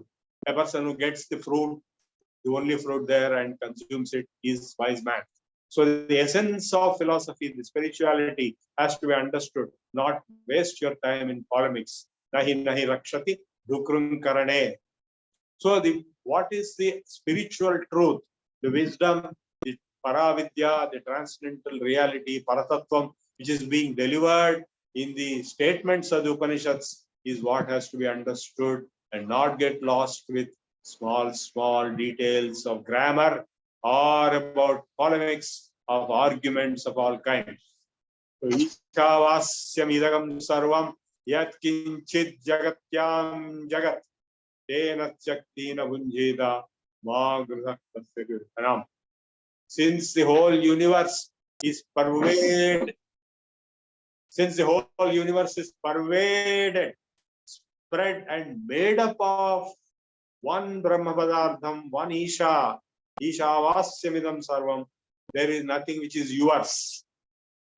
A person who gets the fruit, the only fruit there, and consumes it is wise man. So the essence of philosophy, the spirituality, has to be understood. Not waste your time in polemics. Nahi nahi rakshati dukrum karane. So what is the spiritual truth, the wisdom, the paravidya, the transcendental reality, paratattvam, which is being delivered in the statements of the Upanishads, is what has to be understood and not get lost with small details of grammar or about polemics, of arguments of all kinds. So, Ishavasyam idagam sarvam yat kinchit jagatyam jagat tena shaktina bhunjita ma grudha kasya kirtanam. Since the whole universe is pervaded, spread and made up of one Brahma Padartham, one Isha, Ishavasyamidam Sarvam, there is nothing which is yours.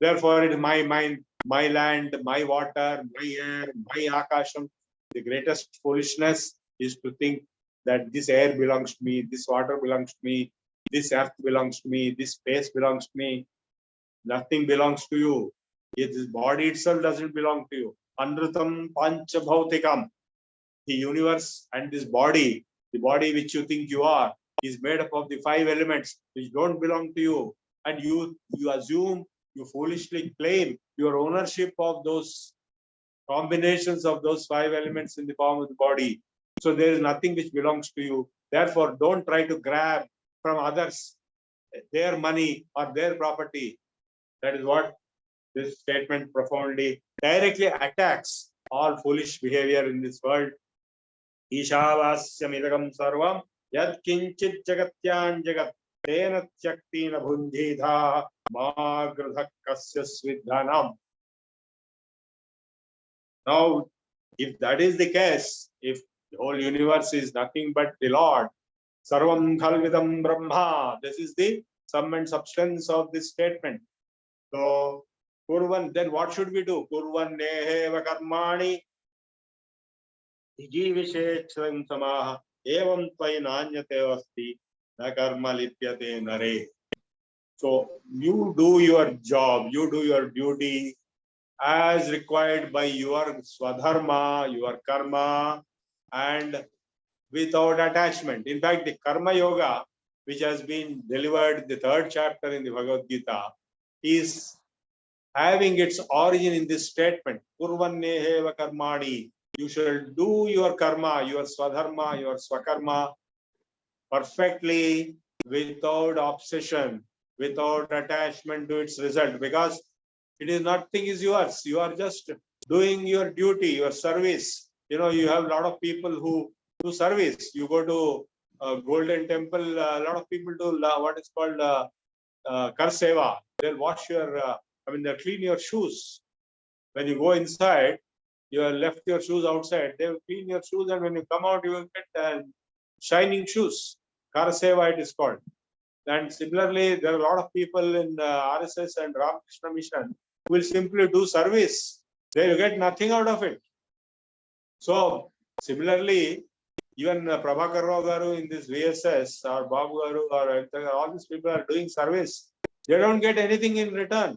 Therefore, it is my mind, my land, my water, my air, my Akasham. The greatest foolishness is to think that this air belongs to me, this water belongs to me, this earth belongs to me, this space belongs to me. Nothing belongs to you. This body itself doesn't belong to you. Anrutam pancha bhautikam. The universe and this body, the body which you think you are, is made up of the 5 elements which don't belong to you. And you assume, you foolishly claim your ownership of those combinations of those 5 elements in the form of the body. So there is nothing which belongs to you. Therefore, don't try to grab from others their money or their property. That is what this statement profoundly, directly attacks all foolish behavior in this world. Ishavasyam idagam sarvam yad kinchit jagatyam jagat tena tyaktina bhunjidha ma grudha kasya svidhanam. Now, if that is the case, if the whole universe is nothing but the Lord, sarvam khalvidam brahma, this is the sum and substance of this statement. So, Kurvan, then what should we do? Kurvan neheva karmani jivishet samaha evam tvai nanyate asti na karma lipyate nare. So you do your job, you do your duty as required by your swadharma, your karma, and without attachment. In fact, the karma yoga, which has been delivered, the third chapter in the Bhagavad Gita, is having its origin in this statement, Kurvanneheva karmani. You shall do your karma, your swadharma, your swakarma perfectly without obsession, without attachment to its result, because it is nothing is yours. You are just doing your duty, your service. You know, you have a lot of people who do service. You go to a Golden Temple, a lot of people do what is called kar seva. They'll wash your, they'll clean your shoes. When you go inside, you have left your shoes outside. They will clean your shoes, and when you come out, you will get shining shoes. Kar seva, it is called. And similarly, there are a lot of people in RSS and Ramakrishna Mission who will simply do service. They will get nothing out of it. So, similarly, even Prabhakar Rao Garu in this VSS or Babu Garu or all these people are doing service. They don't get anything in return.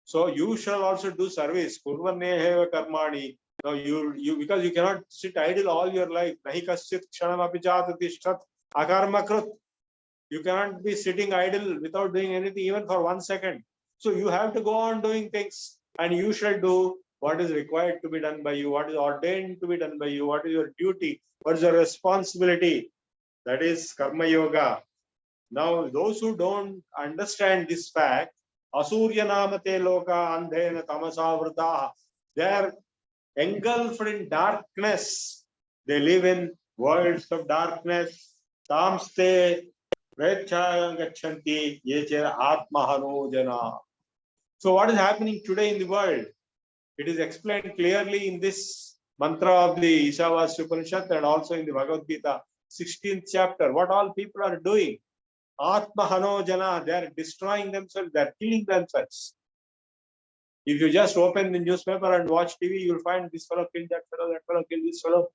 So you shall also do service. Kurvanneheva karmani. Now you because you cannot sit idle all your life. Nahi kaschit kshanam api jatati akarmakrut. You cannot be sitting idle without doing anything even for 1 second. So you have to go on doing things, and you shall do what is required to be done by you, what is ordained to be done by you, what is your duty, what is your responsibility. That is karma yoga. Now, those who don't understand this fact, asurya namate loka andhena tamasavrta, they are engulfed in darkness. They live in worlds of darkness. Tamste gachanti yeche atmahano jana. So what is happening today in the world? It is explained clearly in this mantra of the Ishavasya Upanishad and also in the Bhagavad Gita, 16th chapter. What all people are doing? Atmahano jana, they are destroying themselves, they are killing themselves. If you just open the newspaper and watch TV, you'll find this fellow killed that fellow killed this fellow,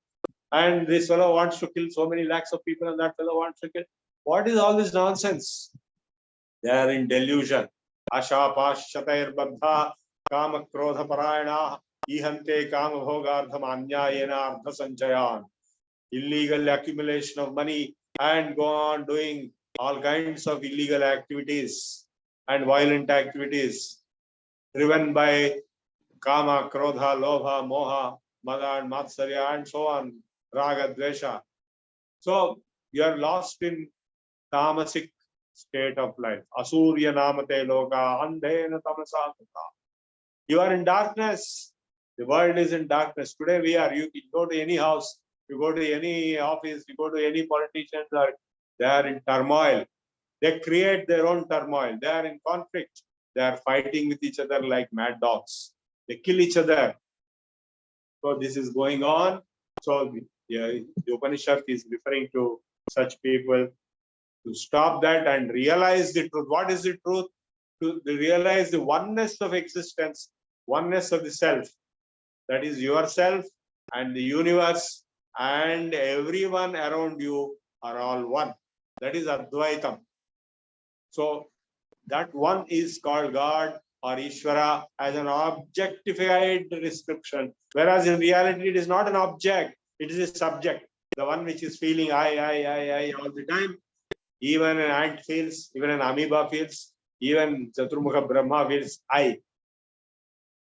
and this fellow wants to kill so many lakhs of people, and that fellow wants to kill. What is all this nonsense? They are in delusion. Asha pashyatair baddha kama krodha parayana ihante kama bhogardham anyayena ardha sanchayan. Illegal accumulation of money and go on doing all kinds of illegal activities and violent activities driven by kama, krodha, lobha, moha, mada and matsarya and so on, raga, dvesha. So you are lost in tamasic state of life. Asurya namate loka andhena tamasa. You are in darkness. The world is in darkness. Today we are, you go to any house, you go to any office, you go to any politicians, they are in turmoil. They create their own turmoil. They are in conflict. They are fighting with each other like mad dogs. They kill each other. So this is going on. So the Upanishad is referring to such people to stop that and realize the truth. What is the truth? To realize the oneness of existence, oneness of the self. That is yourself and the universe and everyone around you are all one. That is Advaitam. So that one is called God or Ishvara as an objectified description, whereas in reality it is not an object, it is a subject, the one which is feeling I all the time. Even an ant feels, even an amoeba feels, even Chaturmukha Brahma feels I.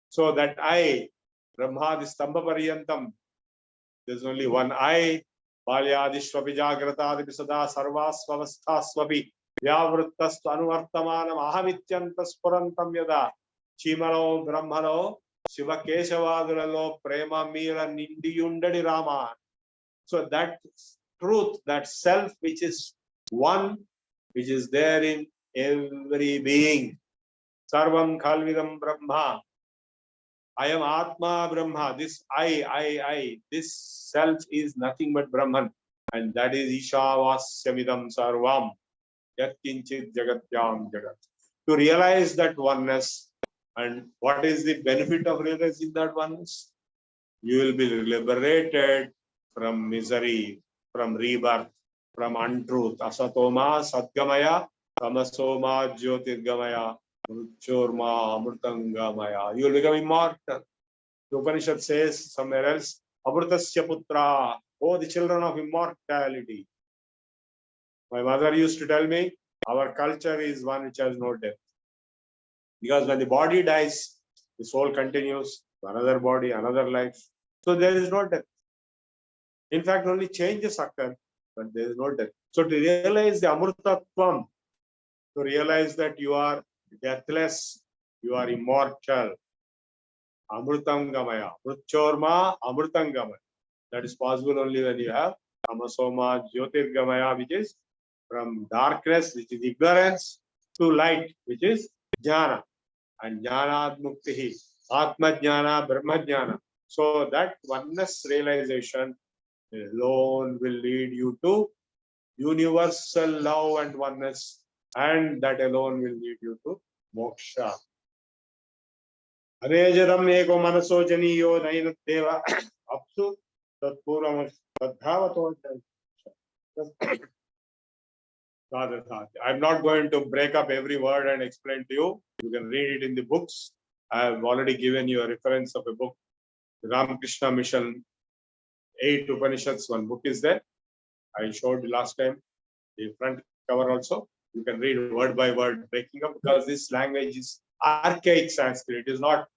So that I, Brahma, the Stambha Paryantam, there's only one I. Balyadishvapi Jagratadipi Sada Sarvasvavasthasvapi Vyavruttastu Anuvartamanam Ahamityantaspurantam Yada Chimalo Brahmano Shiva Keshavaduralo Prema Mira Nindiyundadi Rama. So that truth, that self which is one, which is there in every being. Sarvam Khalvidam Brahma. I am Atma Brahma. This I, this self is nothing but Brahman. And that is Ishavasyamidam Sarvam. Yat Kinchit Jagatyam Jagat. To realize that oneness, and what is the benefit of realizing that oneness? You will be liberated from misery, from rebirth, from untruth. Asatoma Sadgamaya, Tamasoma Jyotirgamaya, Mrutyurma Amrutangamaya. You will become immortal. The Upanishad says somewhere else, Amrutasya Putra, oh the children of immortality. My mother used to tell me, our culture is one which has no death. Because when the body dies, the soul continues to another body, another life. So there is no death. In fact, only changes occur, but there is no death. So to realize the Amrutatvam, to realize that you are deathless, you are immortal. Amrutangamaya, Mrutyurma Amrutangamaya. That is possible only when you have Tamasoma Jyotirgamaya, which is from darkness, which is ignorance, to light, which is Jnana. And Jnana Muktihi, Atma Jnana, Brahma Jnana. So that oneness realization alone will lead you to universal love and oneness, and that alone will lead you to moksha. Anejaram eko manaso janiyo nainat deva apsu tatpuram tadhavato. I'm not going to break up every word and explain to you. You can read it in the books. I have already given you a reference of a book, the Ramakrishna Mission, 8 Upanishads. One book is there. I showed you last time the front cover also. You can read word by word, breaking up, because this language is archaic Sanskrit. It is not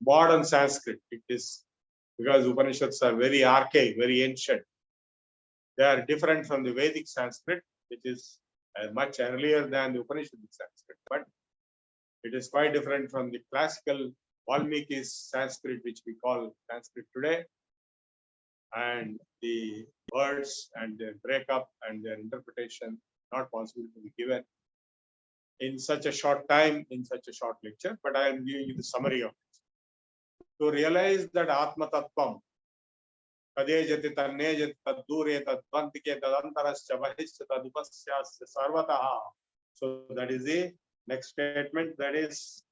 modern Sanskrit. It is because Upanishads are very archaic, very ancient. They are different from the Vedic Sanskrit, which is much earlier than the Upanishadic Sanskrit. But it is quite different from the classical Valmiki's Sanskrit, which we call Sanskrit today. And the words and their breakup and their interpretation not possible to be given in such a short time, in such a short lecture, but I am giving you the summary of it. To realize that Atma Tattvam, Kadejati Tanejati Taddure Tadvantike Tadantarascha Bahishya Tadupasyasya Sarvataha. So that is the next statement. That is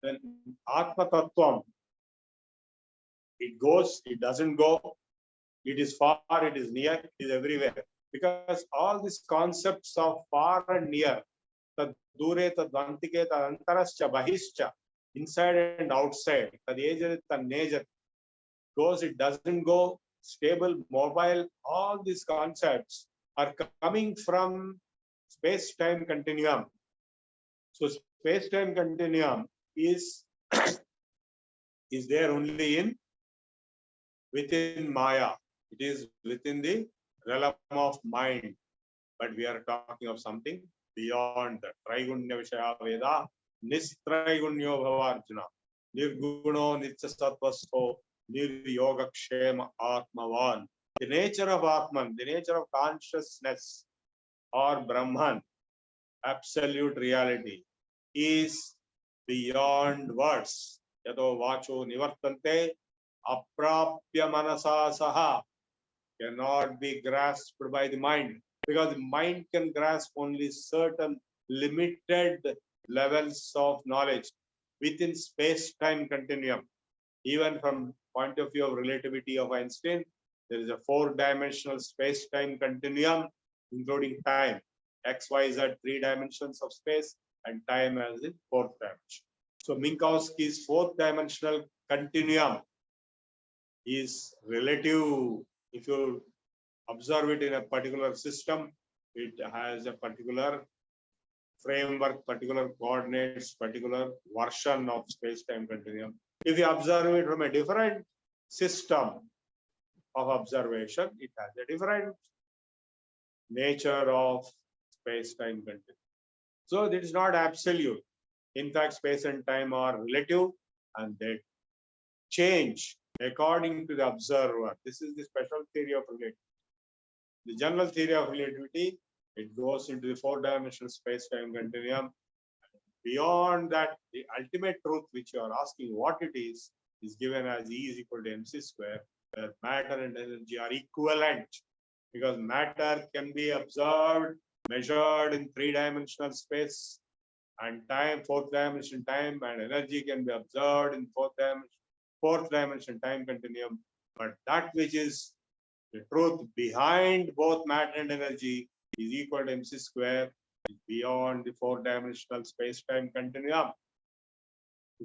then Atma Tattvam. It goes, it doesn't go, it is far, it is near, it is everywhere. Because all these concepts of far and near, Tadure Tadvantike Tadantarascha Bahishya, inside and outside, Tadejati Tanejati, goes, it doesn't go, stable, mobile, all these concepts are coming from space-time continuum. So space-time continuum is there only within Maya. It is within the realm of mind. But we are talking of something beyond that. Traigunya Vishaya Veda, Nistraigunya Bhavarjuna, Nirguno Nityasattvasto, Niryogakshema Atmavan. The nature of Atman, the nature of consciousness or Brahman, absolute reality, is beyond words. Yato vacho nivartante, aprapya manasa saha, cannot be grasped by the mind, because the mind can grasp only certain limited levels of knowledge within space-time continuum. Even from point of view of relativity of Einstein, there is a 4-dimensional space-time continuum, including time. X, Y, Z, 3 dimensions of space, and time as the 4th dimension. So Minkowski's 4th-dimensional continuum is relative. If you observe it in a particular system, it has a particular framework, particular coordinates, particular version of space-time continuum. If you observe it from a different system of observation, it has a different nature of space-time continuum. So it is not absolute. In fact, space and time are relative, and they change according to the observer. This is the special theory of relativity. The general theory of relativity, it goes into the 4-dimensional space-time continuum. Beyond that, the ultimate truth which you are asking what it is given as E is equal to mc square, where matter and energy are equivalent, because matter can be observed, measured in 3-dimensional space and time, 4th dimension time, and energy can be observed in 4th dimension time continuum. But that which is The truth behind both matter and energy is equal to mc square, beyond the four-dimensional space-time continuum.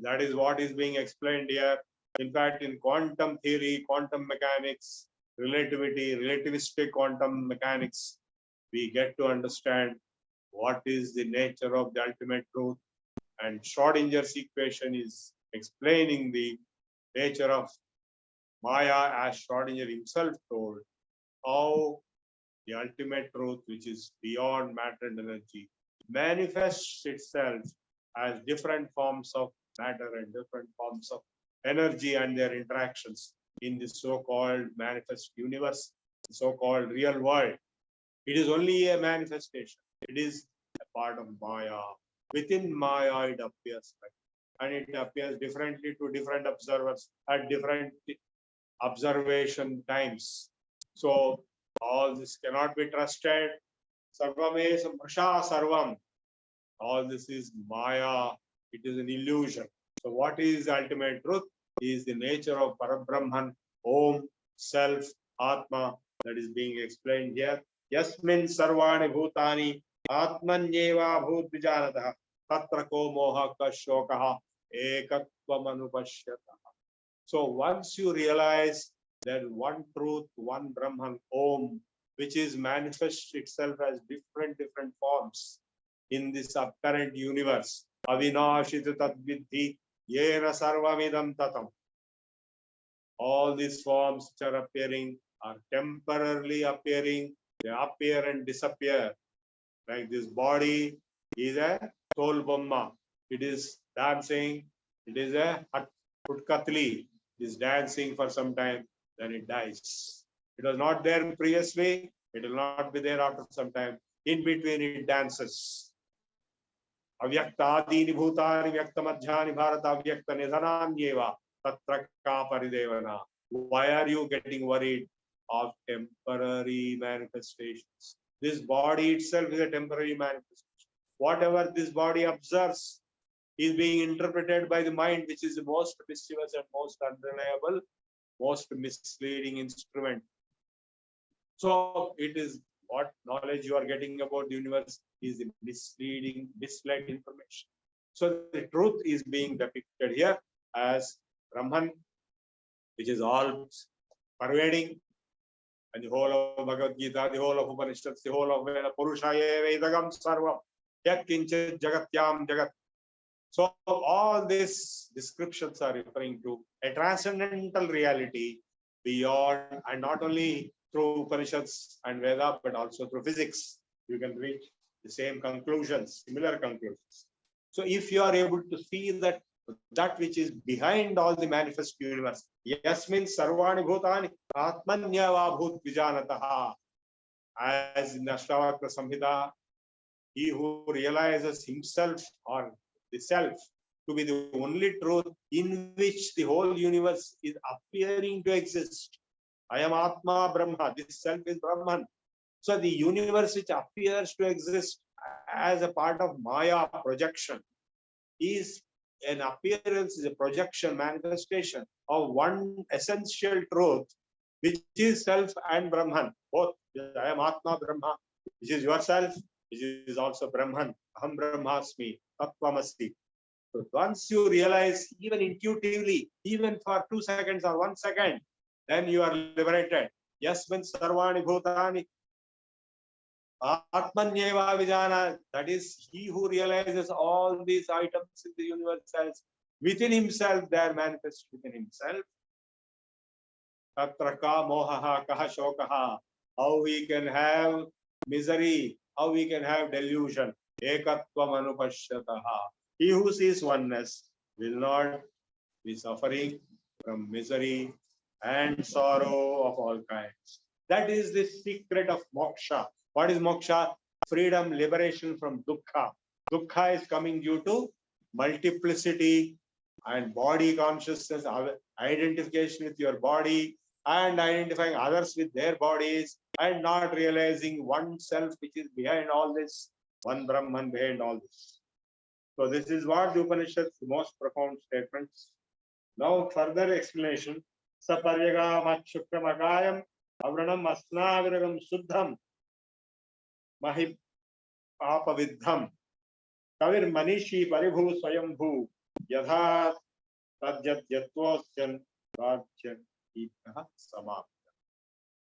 That is what is being explained here. In fact, in quantum theory, quantum mechanics, relativity, relativistic quantum mechanics, we get to understand what is the nature of the ultimate truth. And Schrodinger's equation is explaining the nature of Maya, as Schrodinger himself told, how the ultimate truth, which is beyond matter and energy, manifests itself as different forms of matter and different forms of energy and their interactions in the so-called manifest universe, the so-called real world. It is only a manifestation. It is a part of Maya. Within Maya, it appears, and it appears differently to different observers at different observation times. So all this cannot be trusted. Sarvame Samprasha Sarvam. All this is Maya. It is an illusion. So what is the ultimate truth? Is the nature of Parabrahman, Om, Self, Atma, that is being explained here. Yasmin Sarvani Bhutani Atmanyeva Bhut Vijaratah Tatra Ko Moha Kashokaha Ekatvamanupashyata. So once you realize that one truth, one Brahman, Om, which is manifests itself as different forms in this apparent universe, Avinashita Tadvidhi Yena Sarvamidam Tatam. All these forms which are appearing are temporarily appearing, they appear and disappear. Like this body is a Tol Bomma, it is dancing, it is a Hutkatli, it is dancing for some time, then it dies. It was not there previously, it will not be there after some time. In between it dances. Avyakta Adini Bhutani Vyakta Madhyani Bharata Vyakta Nidhananyeva Tatra Ka Paridevana. Why are you getting worried of temporary manifestations? This body itself is a temporary manifestation. Whatever this body observes is being interpreted by the mind, which is the most mischievous and most unreliable, most misleading instrument. So it is what knowledge you are getting about the universe is misleading, misled information. So the truth is being depicted here as Brahman, which is all pervading, and the whole of Bhagavad Gita, the whole of Upanishads, the whole of Veda, Purushaye Vedagam Sarvam, Yat Kinchit Jagatyam Jagat. So all these descriptions are referring to a transcendental reality beyond, and not only through Upanishads and Veda, but also through physics. You can reach the same conclusions, similar conclusions. So if you are able to see that which is behind all the manifest universe, Yasmin Sarvani Bhutani Atmanyava Bhut Vijanataha, as in the Ashtavakra Samhita, he who realizes himself or the self to be the only truth in which the whole universe is appearing to exist. I am Atma Brahma, this self is Brahman. So the universe which appears to exist as a part of Maya projection is an appearance, is a projection, manifestation of one essential truth, which is self and Brahman. Both, I am Atma Brahma, which is yourself, which is also Brahman. Aham Brahmasmi, Tattvamasti. So once you realize, even intuitively, even for 2 seconds or 1 second, then you are liberated. Yasmin Sarvani Bhutani Atmanyeva Vijana, that is, he who realizes all these items in the universe as within himself, they are manifest within himself. Tatra ka mohaha kaha shokaha, how we can have misery, how we can have delusion. Ekatvam anupashyataha. He who sees oneness will not be suffering from misery and sorrow of all kinds. That is the secret of moksha. What is moksha? Freedom, liberation from dukkha. Dukkha is coming due to multiplicity and body consciousness, identification with your body, and identifying others with their bodies, and not realizing oneself which is behind all this, one Brahman behind all this. So this is what the Upanishads, the most profound statements. Now further explanation. Saparyaga Machukramakayam Avranam asnaviragam suddham mahi papavidham kavir manishi paribhu swayambhu yadha tadyat yatvosyan rajyan itaha samam.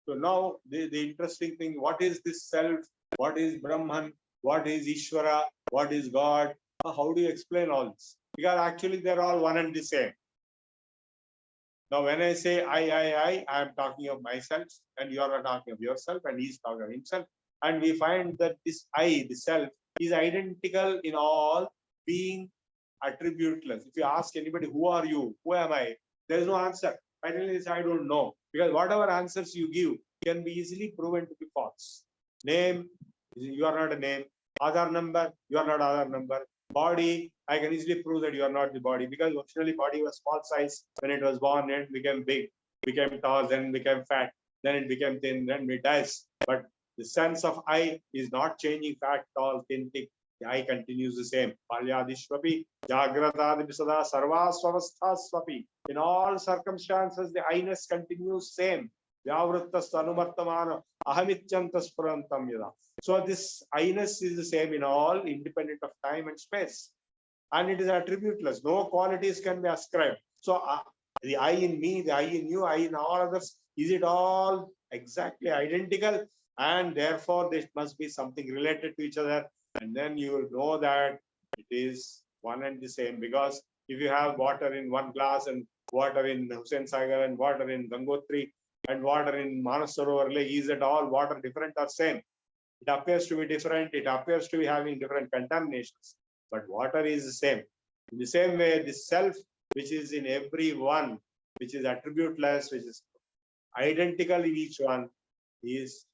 So now the interesting thing, what is this self? What is Brahman? What is Ishvara? What is God? How do you explain all this? Because actually they're all one and the same. Now when I say I am talking of myself, and you are talking of yourself, and he's talking of himself. And we find that this I, the self, is identical in all, being attributeless. If you ask anybody, who are you? Who am I? There is no answer. Finally, I don't know. Because whatever answers you give can be easily proven to be false. Name, you are not a name. Aadhaar number, you are not Aadhaar number. Body, I can easily prove that you are not the body, because originally body was small size when it was born, and became big, became tall, then became fat, then it became thin, then it dies. But the sense of I is not changing, fat, tall, thin, thick. The I continues the same. Palyadishvapi, Jagratadibisada, Sarvasvavasthasvapi. In all circumstances, the I-ness continues same. Vyavrittas anumartamana, ahamityantas purantam yada. So this I-ness is the same in all, independent of time and space. And it is attributeless. No qualities can be ascribed. So the I in me, the I in you, I in all others, is it all exactly identical? And therefore, there must be something related to each other. And then you will know that it is one and the same. Because if you have water in one glass, and water in Hussain Sagar, and water in Gangotri, and water in Manasarovar Lake, is it all water different or same? It appears to be different. It appears to be having different contaminations. But water is the same. In the same way, the self, which is in every one, which is attributeless, which is identical in each one,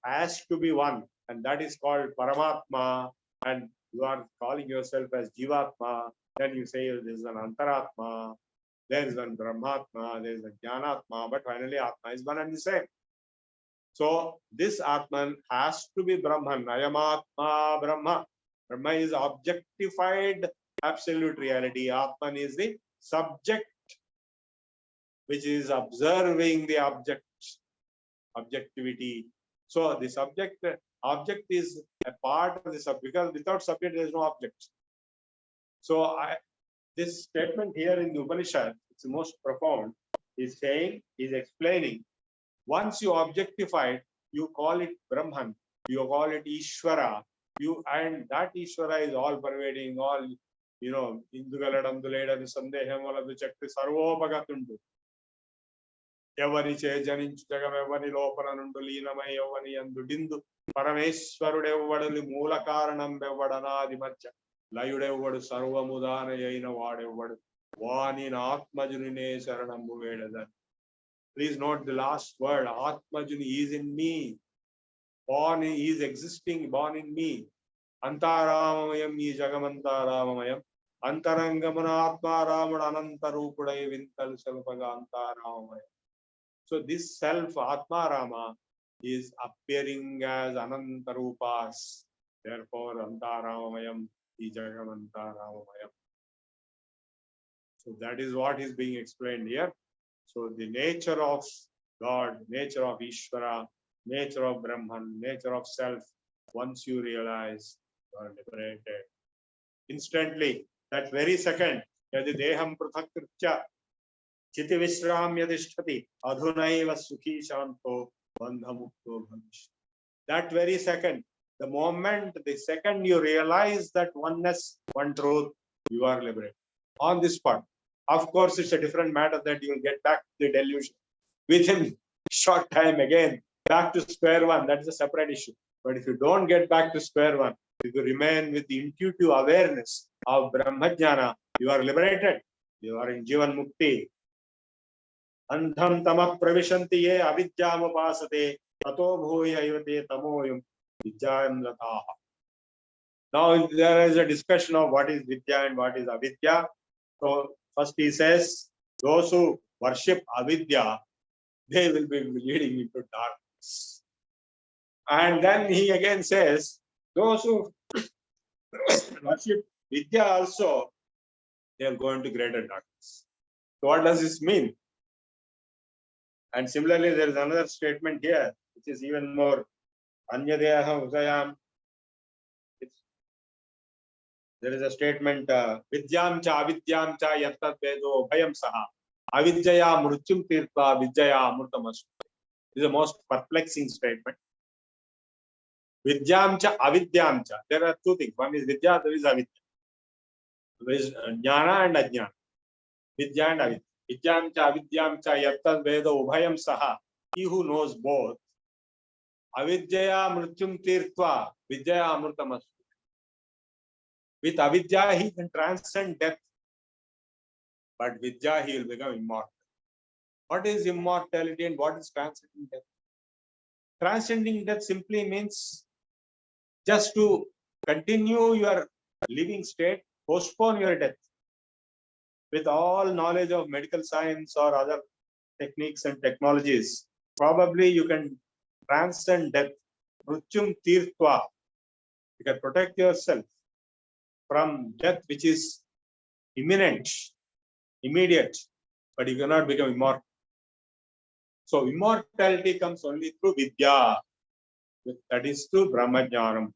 has to be one. And that is called Paramatma. And you are calling yourself as Jivatma. Then you say there is an Antaratma, there is an Brahmatma, there is a Jnanatma, but finally Atma is one and the same. So this Atman has to be Brahman. Ayamatma Brahma. Brahma is objectified absolute reality. Atman is the subject, which is observing the objectivity. So the object is a part of the subject, because without subject there is no object. So this statement here in the Upanishad, it's the most profound, is explaining, once you objectify it, you call it Brahman, you call it Ishvara, and that Ishvara is all pervading, all, Indugaladamduledanu Sandehamaladu Chakti Sarvopagatundu. Evani che janinchu jagam evani lopana nundu లీనమై evani అందు డిందు పరమేశ్వరుడెవ్వడు మూల కారణం ఎవ్వడనాది మధ్య లయుడెవ్వడు సర్వముదానయైన వాడెవ్వడు వాని ఆత్మజునినే శరణంబు వేడదన్. Please note the last word. Atmajuni is in me. Born is existing, born in me. Antaramayam is Jagamantaramayam. Antarangamana Atmaraman Anantarupudai Vintal Selpaga Antaramayam. So this self, Atmarama, is appearing as Anantarupas. Therefore, Antaramayam is Jagamantaramayam. So that is what is being explained here. So the nature of God, nature of Ishvara, nature of Brahman, nature of self, once you realize, you are liberated. Instantly, that very second, yadi deham prithakritya chiti vishramyadishtati adhunaiva sukhi shanto bandhamukto bhavish. That very second, the second you realize that oneness, one truth, you are liberated. On this spot. Of course, it's a different matter that you will get back to the delusion within short time again, back to square one. That is a separate issue. But if you don't get back to square one, if you remain with the intuitive awareness of Brahmajnana, you are liberated. You are in Jivan Mukti. Andham tamah pravishanti ye avidyam upasate tato bhuya ivate tamoyum vidyayam lataha. Now there is a discussion of what is Vidya and what is Avidya. So first he says, those who worship Avidya, they will be leading into darkness. And then he again says, those who worship Vidya also, they are going to greater darkness. So what does this mean? And similarly, there is another statement here. which is even more. Anyadeha Usayam. There is a statement, Vidyam cha avidyam cha yattat vedo bhayam saha. Avidyaya mrutyum tirtva vidyaya amrutamastu. This is the most perplexing statement. Vidyam cha avidyam cha. There are two things. One is vidya, there is avidya. There is jnana and ajnana. Vidya and avidya. Vidyam cha avidyam cha yattat vedo ubhayam saha. He who knows both. Avidyaya mrutyum tirtva vidyaya amrutamastu. With avidya he can transcend death. But vidya he will become immortal. What is immortality and what is transcending death? Transcending death simply means just to continue your living state, postpone your death. With all knowledge of medical science or other techniques and technologies, probably you can transcend death. Mrutyum tirtva. You can protect yourself from death which is imminent, immediate, but you cannot become immortal. So immortality comes only through vidya, that is through Brahmajnanam.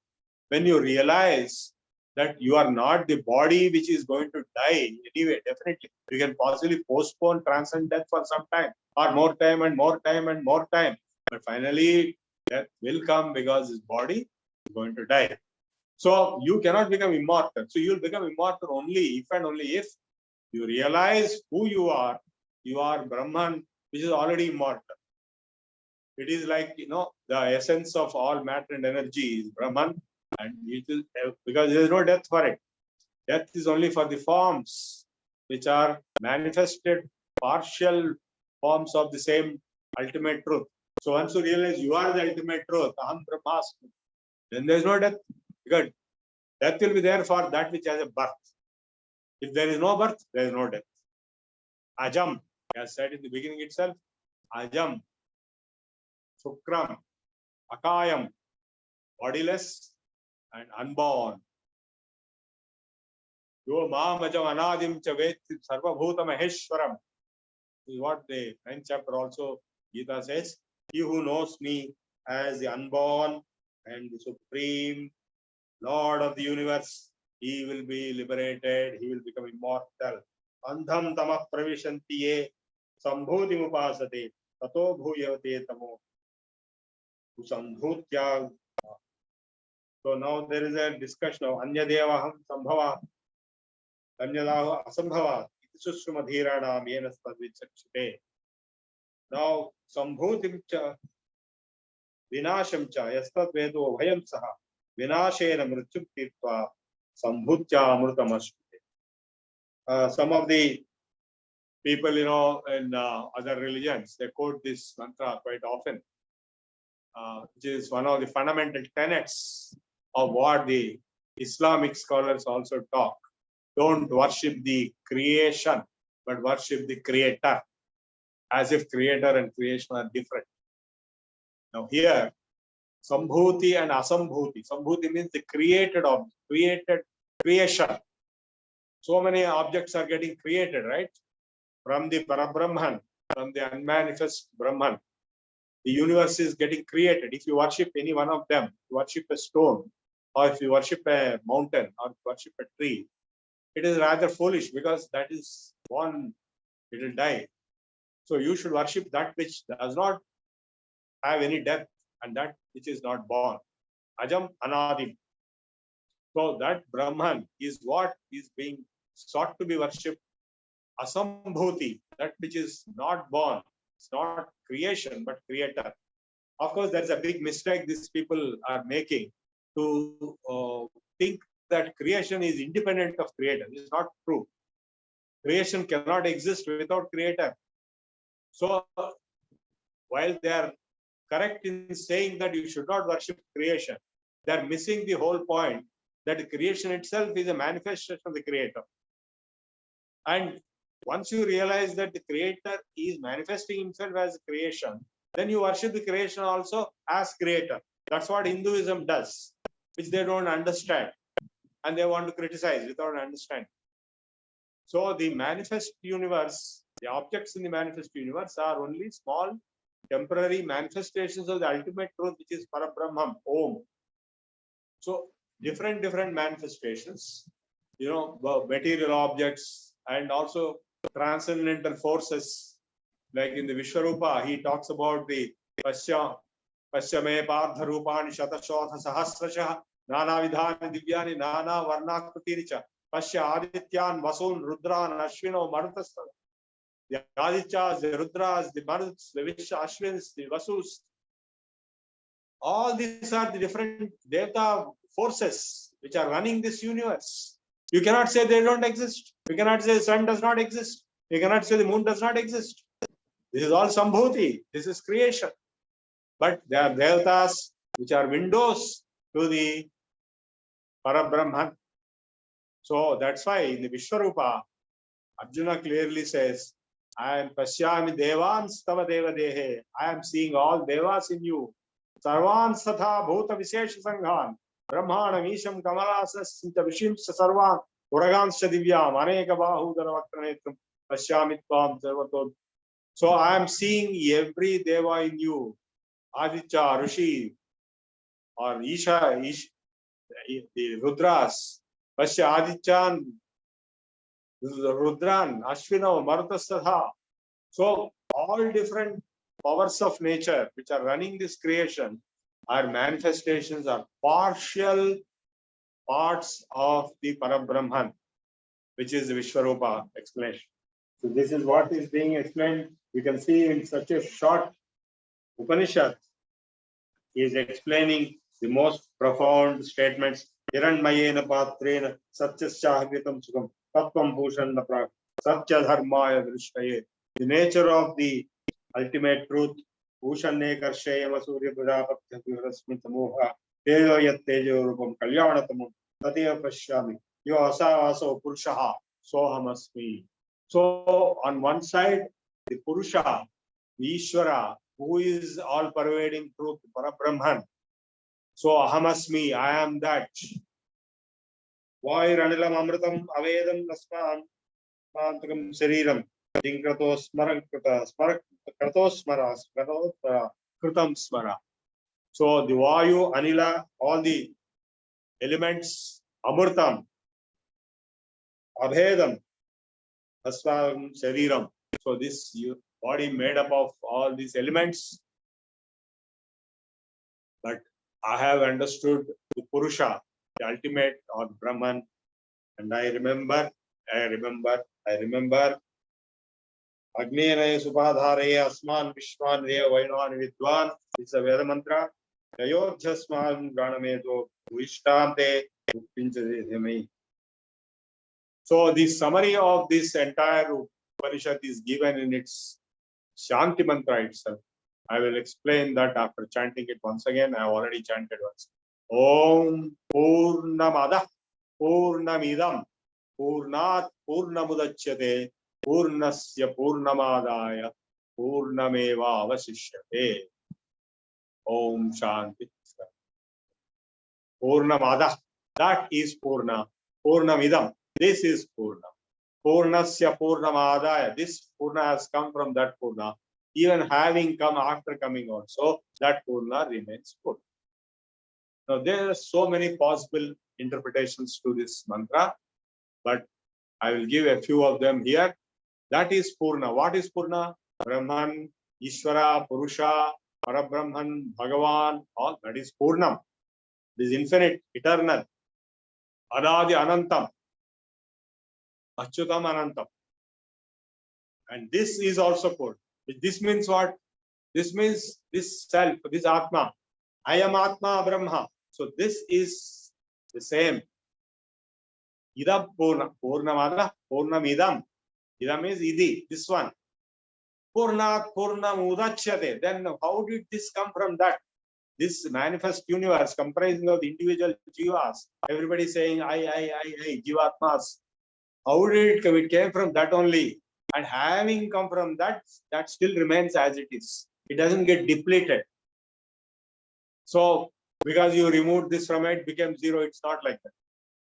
When you realize that you are not the body which is going to die anyway, definitely you can possibly postpone transcend death for some time, or more time and more time and more time. But finally, death will come because this body is going to die. So you cannot become immortal. So you will become immortal only if and only if you realize who you are. You are Brahman, which is already immortal. It is like, the essence of all matter and energy is Brahman, and it is because there is no death for it. Death is only for the forms which are manifested, partial forms of the same ultimate truth. So once you realize you are the ultimate truth, Aham Brahmasmi, then there is no death. Because death will be there for that which has a birth. If there is no birth, there is no death. Ajam, as said in the beginning itself, Ajam, Sukram, Akayam, bodiless and unborn. Yo Mahamajam Anadim Chavet Sarvabhuta Maheshwaram. This is what the 9th chapter also Gita says. He who knows me as the unborn and the supreme Lord of the universe, he will be liberated, he will become immortal. Andham tamah pravishanti ye sambhuti upasate tato bhuyavate tamo sambhutya. So now there is a discussion of anyadevaham sambhava anyadaha asambhava susrumadhiranam yenas tadvichakshite. Now sambhutim cha vinasham cha yastat vedo bhayam saha vinashena mrityum tirtva sambhutya amrutamashrute. Some of the people, in other religions, they quote this mantra quite often, which is one of the fundamental tenets of what the Islamic scholars also talk. Don't worship the creation, but worship the creator, as if creator and creation are different. Now here, sambhuti and asambhuti. Sambhuti means the created object, creation. So many objects are getting created, right? From the Parabrahman, from the unmanifest Brahman. The universe is getting created. If you worship any one of them, you worship a stone, or if you worship a mountain, or worship a tree, it is rather foolish because that is born, it will die. So you should worship that which does not have any death and that which is not born. Ajam Anadim. So that Brahman is what is being sought to be worshipped. Asambhuti, that which is not born. It's not creation, but creator. Of course, there's a big mistake these people are making to think that creation is independent of creator. This is not true. Creation cannot exist without creator. So, while they are correct in saying that you should not worship creation, they are missing the whole point that the creation itself is a manifestation of the creator. And once you realize that the creator is manifesting himself as creation, then you worship the creation also as creator. That's what Hinduism does, which they don't understand. And they want to criticize without understanding. So the manifest universe, the objects in the manifest universe are only small temporary manifestations of the ultimate truth, which is Parabrahman, Om. So different manifestations, material objects and also transcendental forces. Like in the Vishwarupa, he talks about the Pasyame Partha Rupani Shatashodha Sahasrashah Nana Vidhani Divyani Nana Varnakrutiricha Pasya Adityan Vasun Rudran Ashwino Marutas. The Adityas, the Rudras, the Maruts, the Ashwins, the Vasus. All these are the different Devata forces which are running this universe. You cannot say they don't exist. You cannot say the sun does not exist. You cannot say the moon does not exist. This is all Sambhuti. This is creation. But they are Devatas which are windows to the Parabrahman. So that's why in the Vishwarupa, Arjuna clearly says, I am Pasyami Devans Tava Deva Dehe. I am seeing all Devas in you. Sarvan Satha Bhuta Vishesha Sanghan. Brahmana Misham Kamalasas Sinta Vishimsa Sarvan. Uraganscha Divyam Aneka Bahudara Vaktranetram Pasyami Tvam Sarvato. So I am seeing every Deva in you. Aditya, Rishi, or Isha, the Rudras. Pasya Adityan, Rudran, Ashwino, Marutasatha. So all different powers of nature which are running this creation are manifestations, are partial parts of the Parabrahman, which is the Vishwarupa explanation. So this is what is being explained. You can see in such a short Upanishad, he is explaining the most profound statements. Hiranmayena patrena satyasyahavitam sukham tattvam bhushanna prak satya dharmaya drishtaye. The nature of the ultimate truth. Bhushanne karshayama surya prajapatya rasmita moha tejo yat tejo rupam kalyanatamam tadeva pashyami yo asavaso purushaha sohamasmi. So on one side, the Purusha, the Ishvara, who is all pervading truth, Parabrahman. So ahamasmi, I am that. Vairanilam amritam avedam nasman mantakam shariram jinkrato smarakrita smarakrato smara kritam smara. So the Vayu, Anila, all the elements, amritam, abhedam, asvam shariram. So this body made up of all these elements. But I have understood the Purusha, the ultimate or Brahman. And I remember, Agnenaya Subhadharaya Asman Vishwan Raya Vainwan Vidwan. It's a Veda mantra. Ayodhyasman Granamedo Vishtante Upinchadhyami. So the summary of this entire Upanishad is given in its Shanti mantra itself. I will explain that after chanting it once again. I have already chanted once. Om Purnamada Purnamidam Purnat Purnamudachyate Purnasya Purnamadaya Purnameva Avasishyate. Om Shanti. Purnamada. That is Purna. Purnamidam. This is Purna. Purnasya Purnamadaya. This Purna has come from that Purna. Even having come after coming also, that Purna remains Purna. Now, there are so many possible interpretations to this mantra, but I will give a few of them here. That is Purna. What is Purna? Brahman, Ishvara, Purusha, Parabrahman, Bhagavan, all that is Purnam. It is infinite, eternal. Anadi Anantam. Achyutam Anantam. And this is also Purna. This means what? This means this self, this Atma. I am Atma Brahma. So this is the same. Idam Purna. Purnamada. Purnamidam. Idam is Idi. This one. Purnat Purnamudachyate. Then how did this come from that? This manifest universe comprising of individual jivas. Everybody saying I, jivatmas. How did it come? It came from that only. And having come from that, that still remains as it is. It doesn't get depleted. So, because you removed this from it, became zero. It's not like that.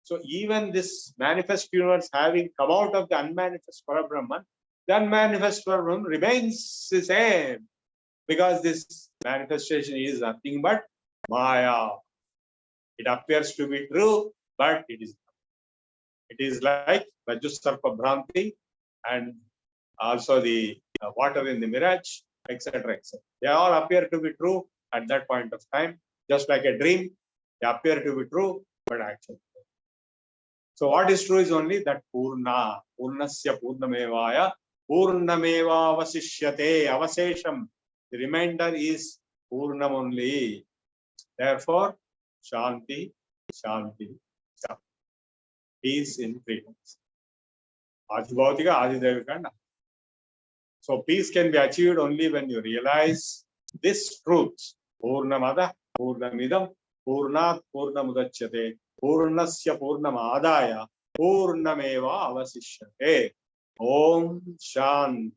So, even this manifest universe having come out of the unmanifest Parabrahman, the unmanifest Parabrahman remains the same. because this manifestation is nothing but Maya. It appears to be true, but it is not. It is like Rajusarpa Bhranti and also the water in the mirage, etc. etc. They all appear to be true at that point of time, just like a dream. They appear to be true, but actually. So what is true is only that Purna, Purnasya Purnamevaya, Purnameva Avasishyate, Avasesham. The remainder is Purnam only. Therefore, Shanti, Shanti, Shanti. Peace in freedom. Adhibhautika, Adhidevika. So peace can be achieved only when you realize this truth. Purnamada, Purnamidam, Purnat Purnamudachyate, Purnasya Purnamadaya, Purnameva Avasishyate. Om Shanti,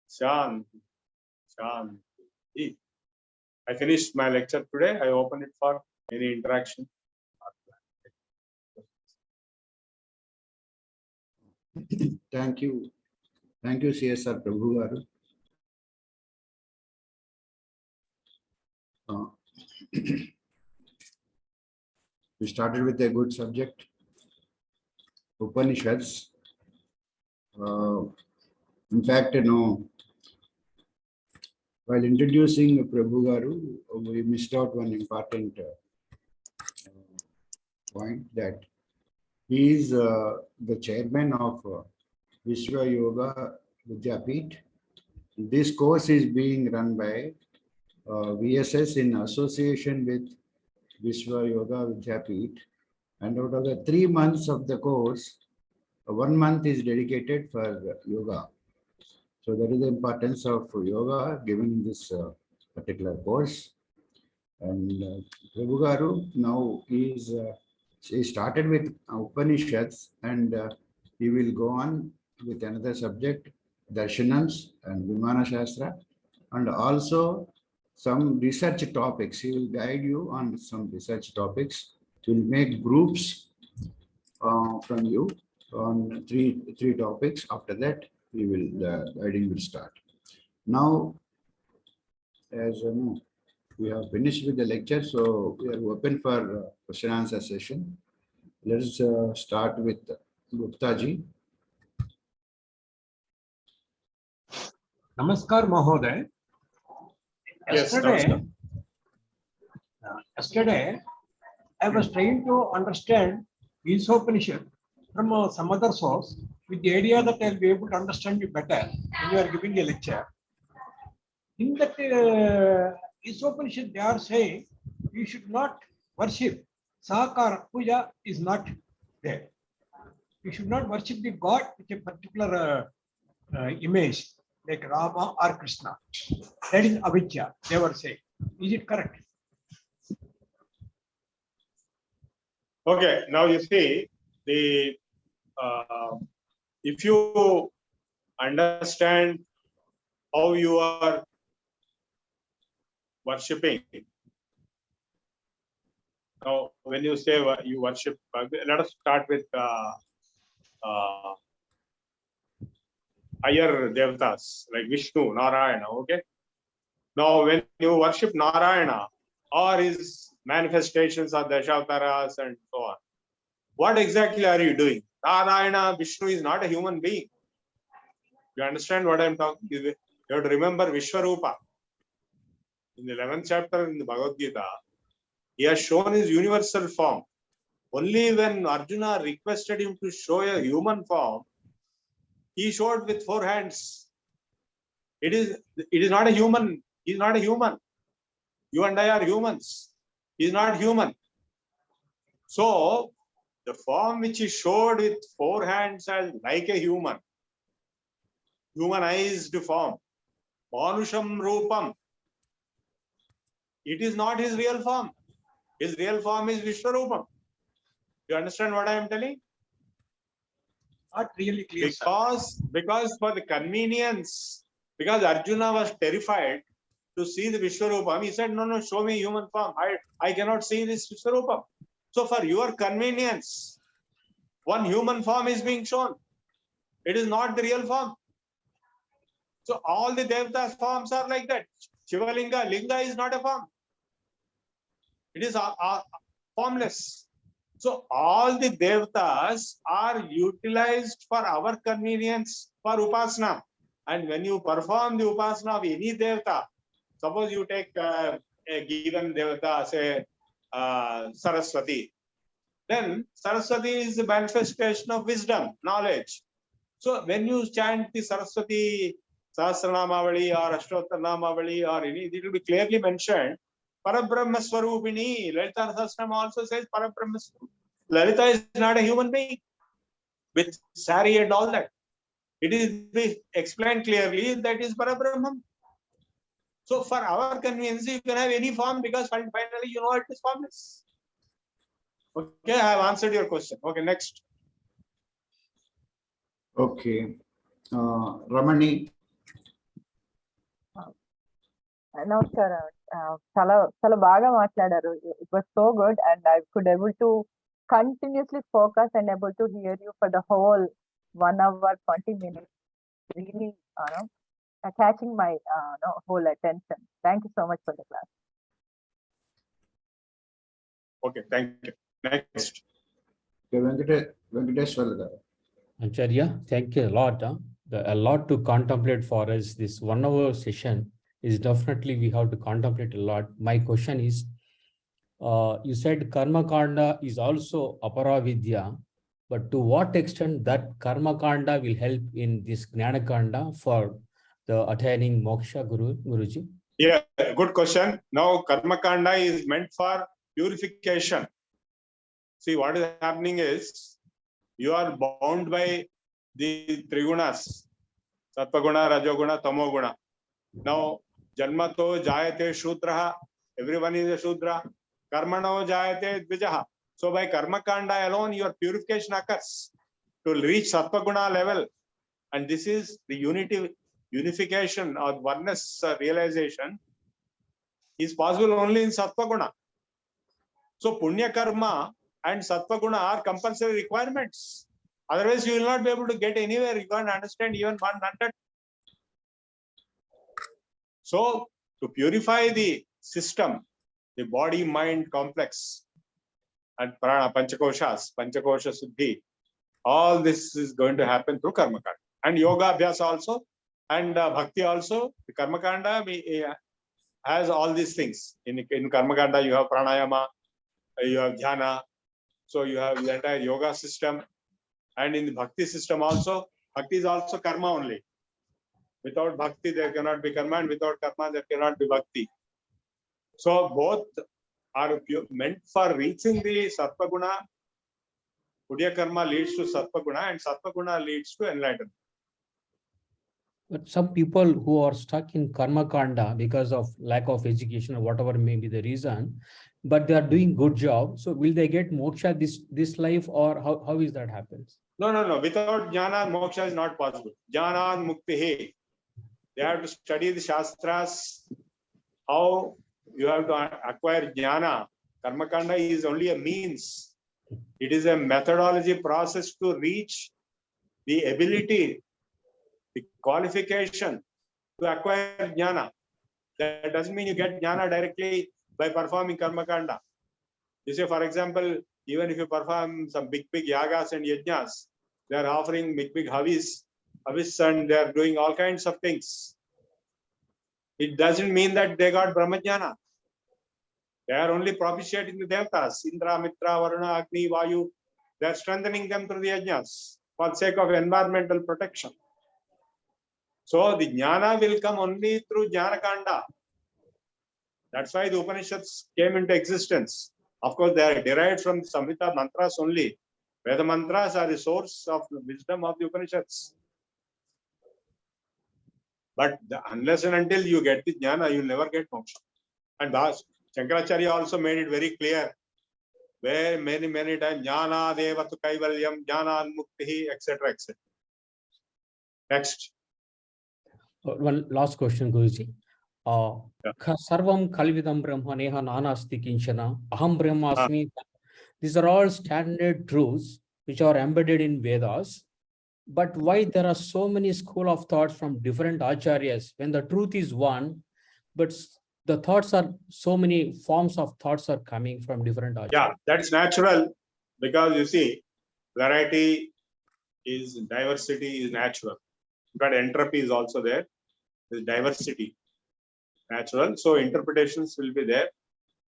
Shanti, Shanti. I finished my lecture today. I open it for any interaction. Thank you. Thank you, CSR Prabhu garu. We started with a good subject, Upanishads. In fact, while introducing Prabhu garu, we missed out one important point, that he is the chairman of Vishwa Yoga Vidyapith. This course is being run by VSS in association with Vishwa Yoga Vidyapith. And out of the 3 months of the course, 1 month is dedicated for yoga. So that is the importance of yoga given in this particular course. And Prabhu garu now he started with Upanishads, and he will go on with another subject, Darshanams and Vimana Shastra, and also some research topics. He will guide you on some research topics. He will make groups from you on three topics. After that, the guiding will start. Now, as you know, we have finished with the lecture, so we are open for question answer session. Let's start with Gupta ji. Namaskar Mahoday. Yes, Yesterday, I was trying to understand Upanishad from some other source with the idea that I'll be able to understand you better when you are giving a lecture. In that Upanishad, they are saying you should not worship. Sakara puja is not there. You should not worship the god with a particular image like Rama or Krishna. That is avidya, they were saying. Is it correct? Okay, now you see the if you understand how you are worshipping. Now, when you say you worship, let us start with higher devatas like Vishnu, Narayana. Okay. Now, when you worship Narayana or his manifestations of Dashavatas and so on, what exactly are you doing? Narayana, Vishnu is not a human being. You understand what I am talking? You have to remember Vishwarupa. In the 11th chapter in the Bhagavad Gita, he has shown his universal form. Only when Arjuna requested him to show a human form, he showed with 4 hands. It is not a human. He is not a human. You and I are humans. He is not human. So, the form which he showed with 4 hands as like a humanized form, Manusham Rupam, it is not his real form. His real form is Vishwarupam. You understand what I am telling? Not really clear. Because for the convenience, because Arjuna was terrified to see the Vishwarupam, he said, no, show me human form. I cannot see this Vishwarupam. So for your convenience, one human form is being shown. It is not the real form. So all the Devatas forms are like that. Shivalinga, linga is not a form. It is formless. So all the devatas are utilized for our convenience for upasana. And when you perform the upasana of any devata, suppose you take a given devata, say Saraswati, then Saraswati is the manifestation of wisdom, knowledge. So when you chant the Saraswati Sahasranamavali or Ashtottranamavali or any, it will be clearly mentioned. Parabrahma Swarupini. Lalita Sahasranam also says Parabrahma Swarupini. Lalita is not a human being with sari and all that. It is explained clearly that is Parabrahman. So for our convenience, you can have any form because finally you know it is formless. Okay, I have answered your question. Okay, next. Okay. Ramani. నమస్కారం చాలా చాలా బాగా మాట్లాడారు. It was so good and I could able to continuously focus and able to hear you for the whole 1 hour 20 minutes. Really catching my whole attention. Thank you so much for the class. Okay, thank you. Next. Okay, Venkateshwar garu. Acharya, thank you a lot. A lot to contemplate for us. This 1 hour session is definitely we have to contemplate a lot. My question is, you said karma kanda is also aparavidya, but to what extent that karma kanda will help in this gnana kanda for the attaining moksha, Guruji? Yeah, good question. Now karma kanda is meant for purification. See, what is happening is you are bound by the trigunas, sattva-guna, rajoguna, tamoguna. Now, janmato jayate shudraha, everyone is a shudra. Karmano jayate dvijaha. So by karma kanda alone, your purification occurs to reach sattva-guna level. And this is the unification or oneness realization is possible only in sattva-guna. So punya karma and sattva-guna are compulsory requirements. Otherwise, you will not be able to get anywhere. You can't understand even 100. So, to purify the system, the body-mind complex, and prana, panchakoshas, panchakosha suddhi, all this is going to happen through karma kanda. And yoga abhyas also, and bhakti also. The karma kanda has all these things. In karma kanda, you have pranayama, you have dhyana. So you have the entire yoga system. And in the bhakti system also, bhakti is also karma only. Without bhakti, there cannot be karma, and without karma, there cannot be bhakti. So both are meant for reaching the sattva guna. Punya karma leads to sattva guna, and sattva guna leads to enlightenment. But some people who are stuck in karma kanda because of lack of education or whatever may be the reason, but they are doing good job. So will they get moksha this life, or how is that happens? No. Without jnana, moksha is not possible. Jnana muktihi. They have to study the shastras. How you have to acquire jnana. Karma kanda is only a means. It is a methodology process to reach the ability, the qualification to acquire jnana. That doesn't mean you get jnana directly by performing karma kanda. You say, for example, even if you perform some big yagas and yajnas, they are offering big havis, and they are doing all kinds of things. It doesn't mean that they got brahmajnana. They are only propitiating the devatas, Indra, Mitra, Varuna, Agni, Vayu. They are strengthening them through the yajnas for the sake of environmental protection. So the jnana will come only through jnana kanda. That's why the Upanishads came into existence. Of course, they are derived from the Samhita mantras only. Veda mantras are the source of the wisdom of the Upanishads. But unless and until you get the jnana, you will never get moksha. And Shankaracharya also made it very clear, where many times jnana devatu kaivalyam, jnana muktihi, etc. Next. One last question, Guruji. Sarvam kalvidam brahma neha nanasti kinchana aham brahmasmi. These are all standard truths which are embedded in Vedas. But why there are so many school of thoughts from different acharyas when the truth is one, but the thoughts are, so many forms of thoughts are coming from different acharyas. Yeah, that's natural, because you see, variety is diversity is natural. But entropy is also there. There's diversity, natural. So interpretations will be there.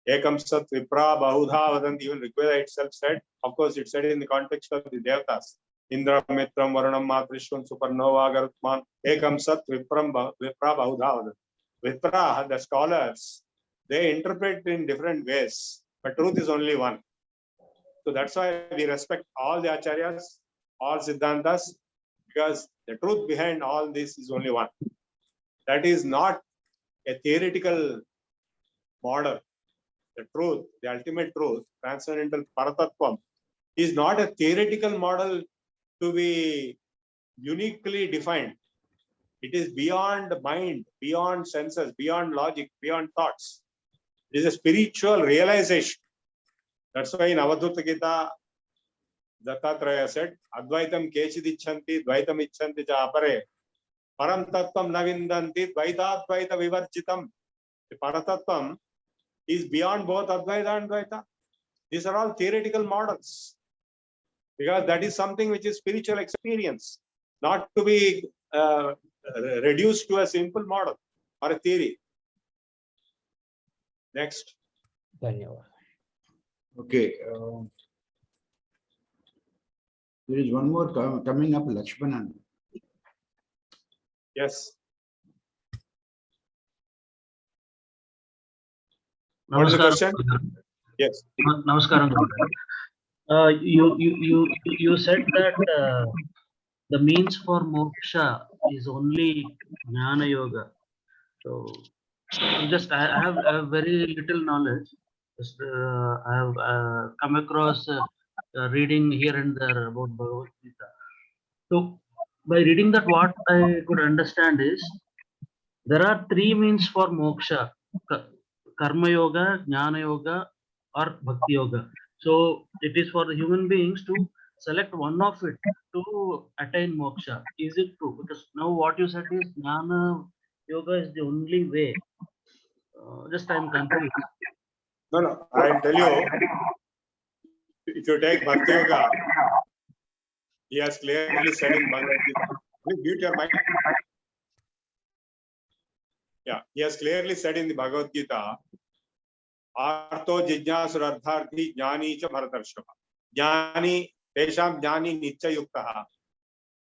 Ekam sat vipra bahudha vadanti. Even Rigveda itself said, of course, it said in the context of the Devatas. Indra mitram varunam matrishwan supernova garutman. Ekam sat vipra bahudha vadanti. Vipra, the scholars, they interpret in different ways, but truth is only one. So that's why we respect all the acharyas, all siddhantas, because the truth behind all this is only one. That is not a theoretical model. The truth, the ultimate truth, transcendental paratatvam, is not a theoretical model to be uniquely defined. It is beyond mind, beyond senses, beyond logic, beyond thoughts. It is a spiritual realization. That's why in Avadhuta Gita, Dattatreya said, Advaitam kechidichanti, Dvaitam ichanti cha apare, Param tattvam navindanti, Dvaitadvaita vivarchitam. The Paratattvam is beyond both Advaita and Dvaita. These are all theoretical models, because that is something which is spiritual experience, not to be reduced to a simple model or a theory. Next. Dhanyavad. Okay. There is one more coming up, Lakshmanan. Yes. What is the question? Yes. Namaskaram. You said that the means for moksha is only jnana yoga. So just I have very little knowledge. Just I have come across reading here and there about Bhagavad Gita. So by reading that, what I could understand is there are three means for moksha: karma yoga, jnana yoga, or bhakti yoga. So it is for the human beings to select one of it to attain moksha. Is it true? Because now what you said is jnana yoga is the only way. Just I'm confused. No, I'll tell you. If you take Bhakti Yoga, he has clearly said in Bhagavad Gita. Please mute your mic. Yeah, he has clearly said in the Bhagavad Gita, Artho Jijnasur Ardharthi Jnani Cha Bharatarshava. Jnani, Tesham Jnani Nitya Yuktaha.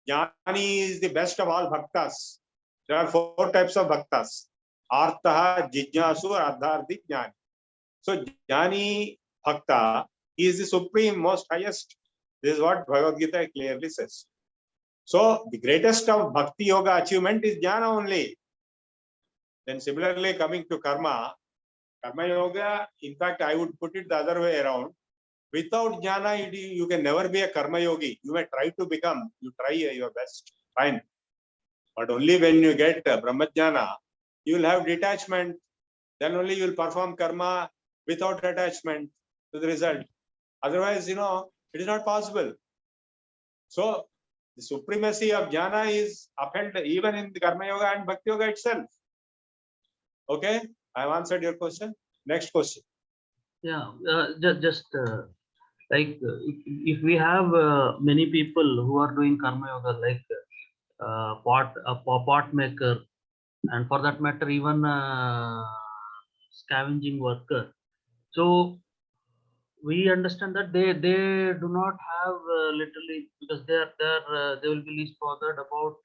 Jnani is the best of all bhaktas. There are 4 types of bhaktas. Artha, Jijnasur, Ardharthi, Jnani. So Jnani Bhakta is the supreme, most highest. This is what Bhagavad Gita clearly says. So the greatest of Bhakti Yoga achievement is Jnana only. Then similarly, coming to Karma Yoga, in fact, I would put it the other way around. Without Jnana, you can never be a Karma Yogi. You may try to become, you try your best, fine. But only when you get Brahmajnana, you will have detachment. Then only you will perform Karma without attachment to the result. Otherwise, it is not possible. So, the supremacy of Jnana is upheld even in the Karma Yoga and Bhakti Yoga itself. Okay, I have answered your question. Next question. Yeah, just like if we have many people who are doing karma yoga, like pot maker, and for that matter, even scavenging worker. So we understand that they do not have literally, because they will be least bothered about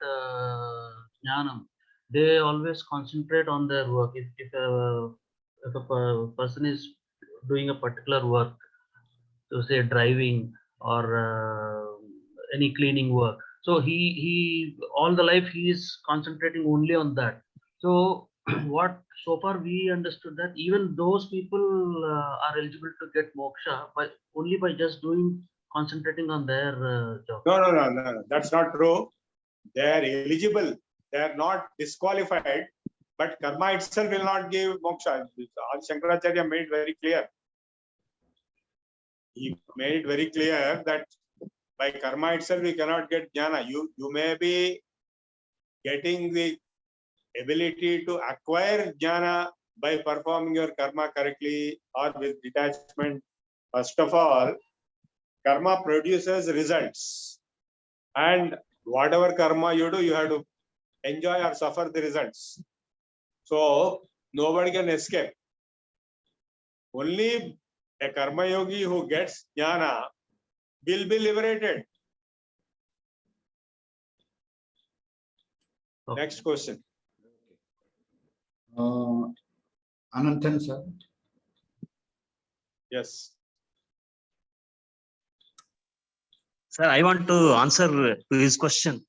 jnanam. They always concentrate on their work. If a person is doing a particular work, so say driving or any cleaning work, so he all the life he is concentrating only on that. So what so far we understood that even those people are eligible to get moksha, but only by just concentrating on their job. No, that's not true. They are eligible. They are not disqualified. But karma itself will not give moksha. Shankaracharya made it very clear. He made it very clear that by karma itself we cannot get jnana. You may be getting the ability to acquire jnana by performing your karma correctly or with detachment. First of all, karma produces results, and whatever karma you do, you have to enjoy or suffer the results. So nobody can escape. Only a karma yogi who gets jnana will be liberated. Okay. Next question. Ananthan, sir. Yes. Sir, I want to answer to his question.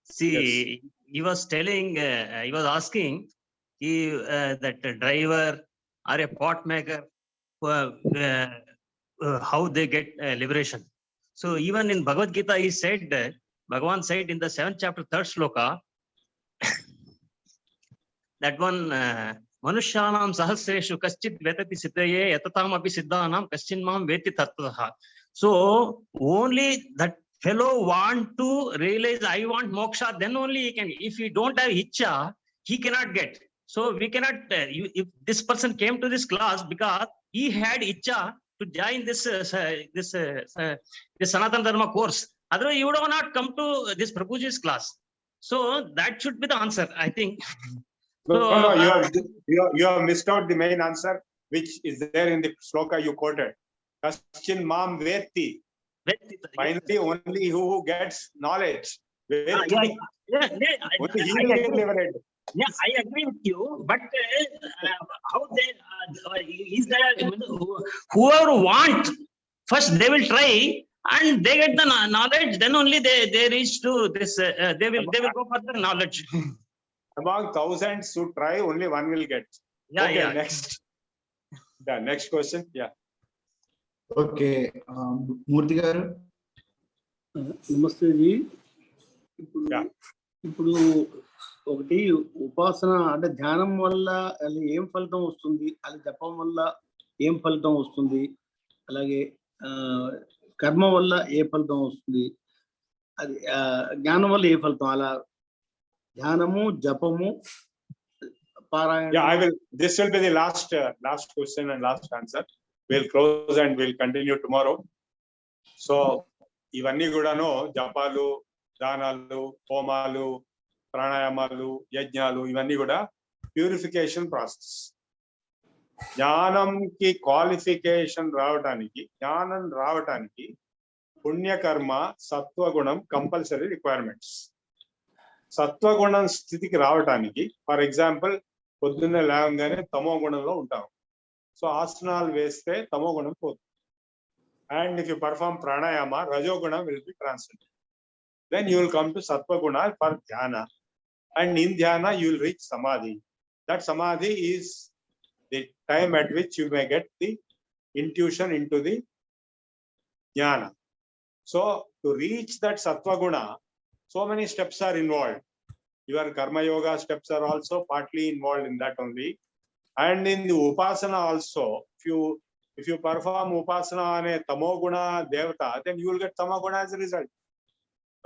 See, he was telling, he was asking that a driver or a pot maker, how they get liberation. So even in Bhagavad Gita, he said, Bhagavan said in the 7th chapter, 3rd sloka, that one, Manushyanam sahasreshu kaschit vetati siddhaye yatatam api siddhanam kaschin mam veti tattvaha. So only that fellow want to realize I want moksha, then only he can. If he don't have ichcha, he cannot get. So we cannot, if this person came to this class because he had ichcha to join this this Sanatana Dharma course, otherwise you would not come to this Prabhuji's class. So that should be the answer, I think. No, you have missed out the main answer, which is there in the sloka you quoted. Kaschin mam veti. Finally, only who gets knowledge. Veti. Only he will get liberated. Yeah, I agree with you, but how they is there? Whoever want first they will try and they get the knowledge. Then only they reach to this. They will go for the knowledge. Among thousands who try, only one will get. Yeah, Okay, yeah. next. Yeah, next question. Yeah. Okay, Murthy garu. నమస్తే G. ఇప్పుడు Yeah. ఇప్పుడు ఒకటి ఉపాసన అంటే ధ్యానం వల్ల అది ఏం ఫలితం వస్తుంది, అది జపం వల్ల ఏం ఫలితం వస్తుంది, అలాగే కర్మ వల్ల ఏ ఫలితం వస్తుంది, అది జ్ఞానం వల్ల ఏ ఫలితం, అలా ధ్యానము జపము పారాయణ. Yeah, I will. This will be the last question and last answer. We'll close and we'll continue tomorrow. So, ఇవన్నీ కూడాను జపాలు, దానాలు, హోమాలు, ప్రాణాయామాలు, యజ్ఞాలు, ఇవన్నీ కూడా ప్యూరిఫికేషన్ ప్రాసెస్. జ్ఞానంకి క్వాలిఫికేషన్ రావడానికి, జ్ఞానం రావటానికి పుణ్యకర్మ, సత్వగుణం కంపల్సరీ రిక్వైర్మెంట్స్. సత్వగుణం స్థితికి రావటానికి, ఫర్ ఎగ్జాంపుల్, పొద్దున్నే లేవగానే తమో గుణంలో ఉంటాం. సో ఆసనాలు వేస్తే తమో గుణం పోతుంది. And if you perform pranayama, rajoguna will be transcended. Then you will come to sattva-guna for dhyana. And in dhyana, you will reach samadhi. That samadhi is the time at which you may get the intuition into the jnana. So to reach that sattva-guna, so many steps are involved. Your karma yoga steps are also partly involved in that only. And in the upasana also, if you perform upasana on a tamoguna devata, then you will get tamoguna as a result.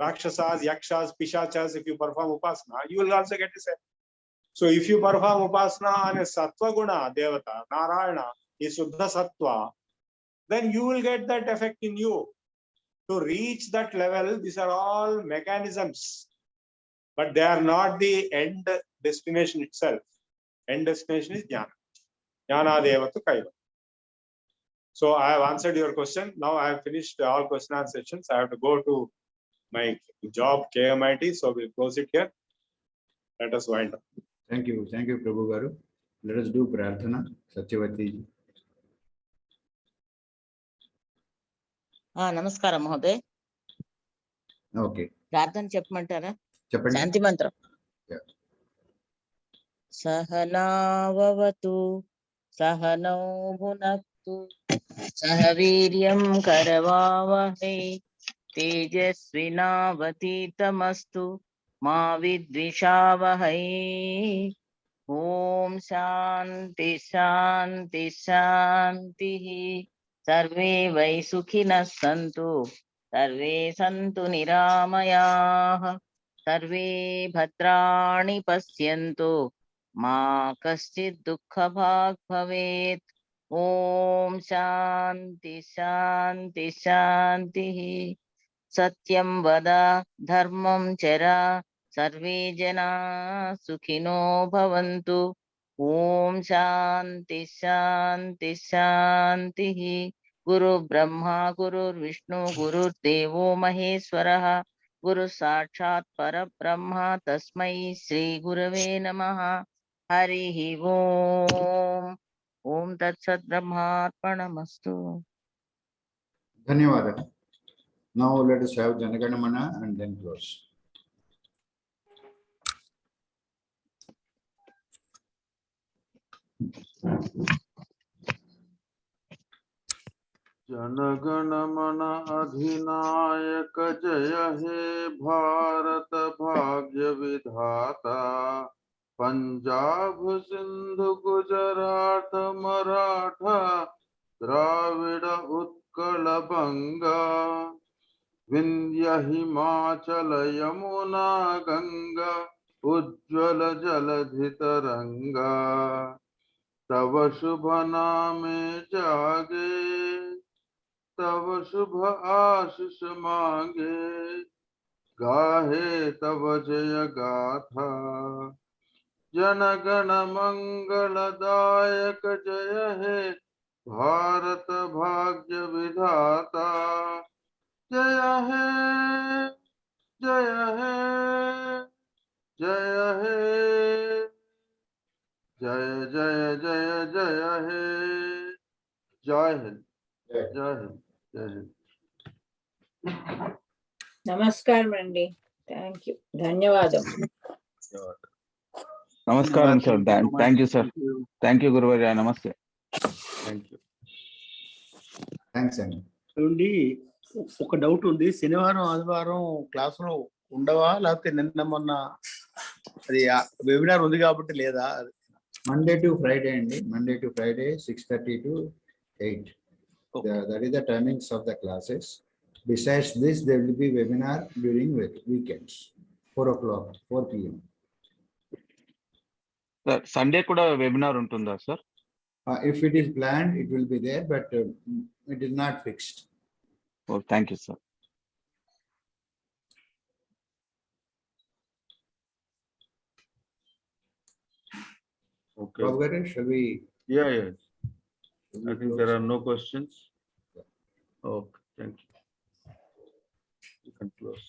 Rakshasas, yakshas, pishachas, if you perform upasana, you will also get the same. So if you perform upasana on a sattva guna devata, Narayana is Suddha Sattva, then you will get that effect in you. To reach that level, these are all mechanisms, but they are not the end destination itself. End destination is jnana. Jnana devata kaiva. So I have answered your question. Now I have finished all question and answer sessions. I have to go to my job, KMIT. So we'll close it here. Let us wind up. Thank you, Prabhu garu. Let us do prarthana. Satyavati. నమస్కారం మహోదయ్. Okay. ప్రార్థన చెప్పమంటారా? చెప్పండి. శాంతి మంత్రం. సహనావతు సహనౌ భునక్తు సహ వీర్యం కరవావహై తేజస్వినావతీతమస్తు మా విద్విషావహై. ఓం శాంతి శాంతి శాంతి. Survey why సుఖినః Santhu survey సంతు నిరామయాః. सर्वे भद्राणि पश्यन्तु मा कश्चित् दुःखभाग् भवेत्। ॐ शान्ति शान्ति शान्तिः। सत्यं वद धर्मं चर सर्वे जना सुखिनो भवन्तु। ॐ शान्ति शान्ति शान्तिः। गुरु ब्रह्मा गुरुर्विष्णु गुरुर्देवो महेश्वरः गुरु साक्षात् परब्रह्म तस्मै श्री गुरवे नमः। हरिः ओम्। ओम तत्सत् ब्रह्मार्पणमस्तु। धन्यवाद. Now let us have Janaganamana and then close. जनगण मन अधिनायक जय हे भारत भाग्य विधाता। पंजाब सिंधु गुजरात मराठा द्राविड़ उत्कल बंगा विंध्य हिमाचल यमुना गंगा उज्ज्वल जलधि तरंगा। तव शुभ नामे जागे तव शुभ आशीष मांगे गाहे तव जय गाथा। जनगण मंगलदायक जय हे भारत भाग्य विधाता। जय हे जय हे जय हे जय जय जय जय हे। जय हिंद जय हिंद जय हिंद। నమస్కారం అండి. థ్యాంక్ యూ, ధన్యవాదం. నమస్కారం sir. Thank you sir. Thank you గురువర్య. నమస్తే. Thank you. Thanks, Andy. నుండి ఒక డౌట్ ఉంది. శనివారం ఆదివారం క్లాసులో ఉండవా, లేకపోతే నిన్న మొన్న అది వెబినార్ ఉంది కాబట్టి లేదా? Monday to Friday, Andy. Monday to Friday, 6:30 to 8. That is the timings of the classes. Besides this, there will be webinar during weekends, 4 o'clock, 4 p.m. Sir Sunday కూడా వెబినార్ ఉంటుందా sir? If it is planned, it will be there, but it is not fixed. Oh, thank you, sir. Okay. Prabhu, shall we? Yeah, yeah. I think there are no questions. Okay, thank you. You can close.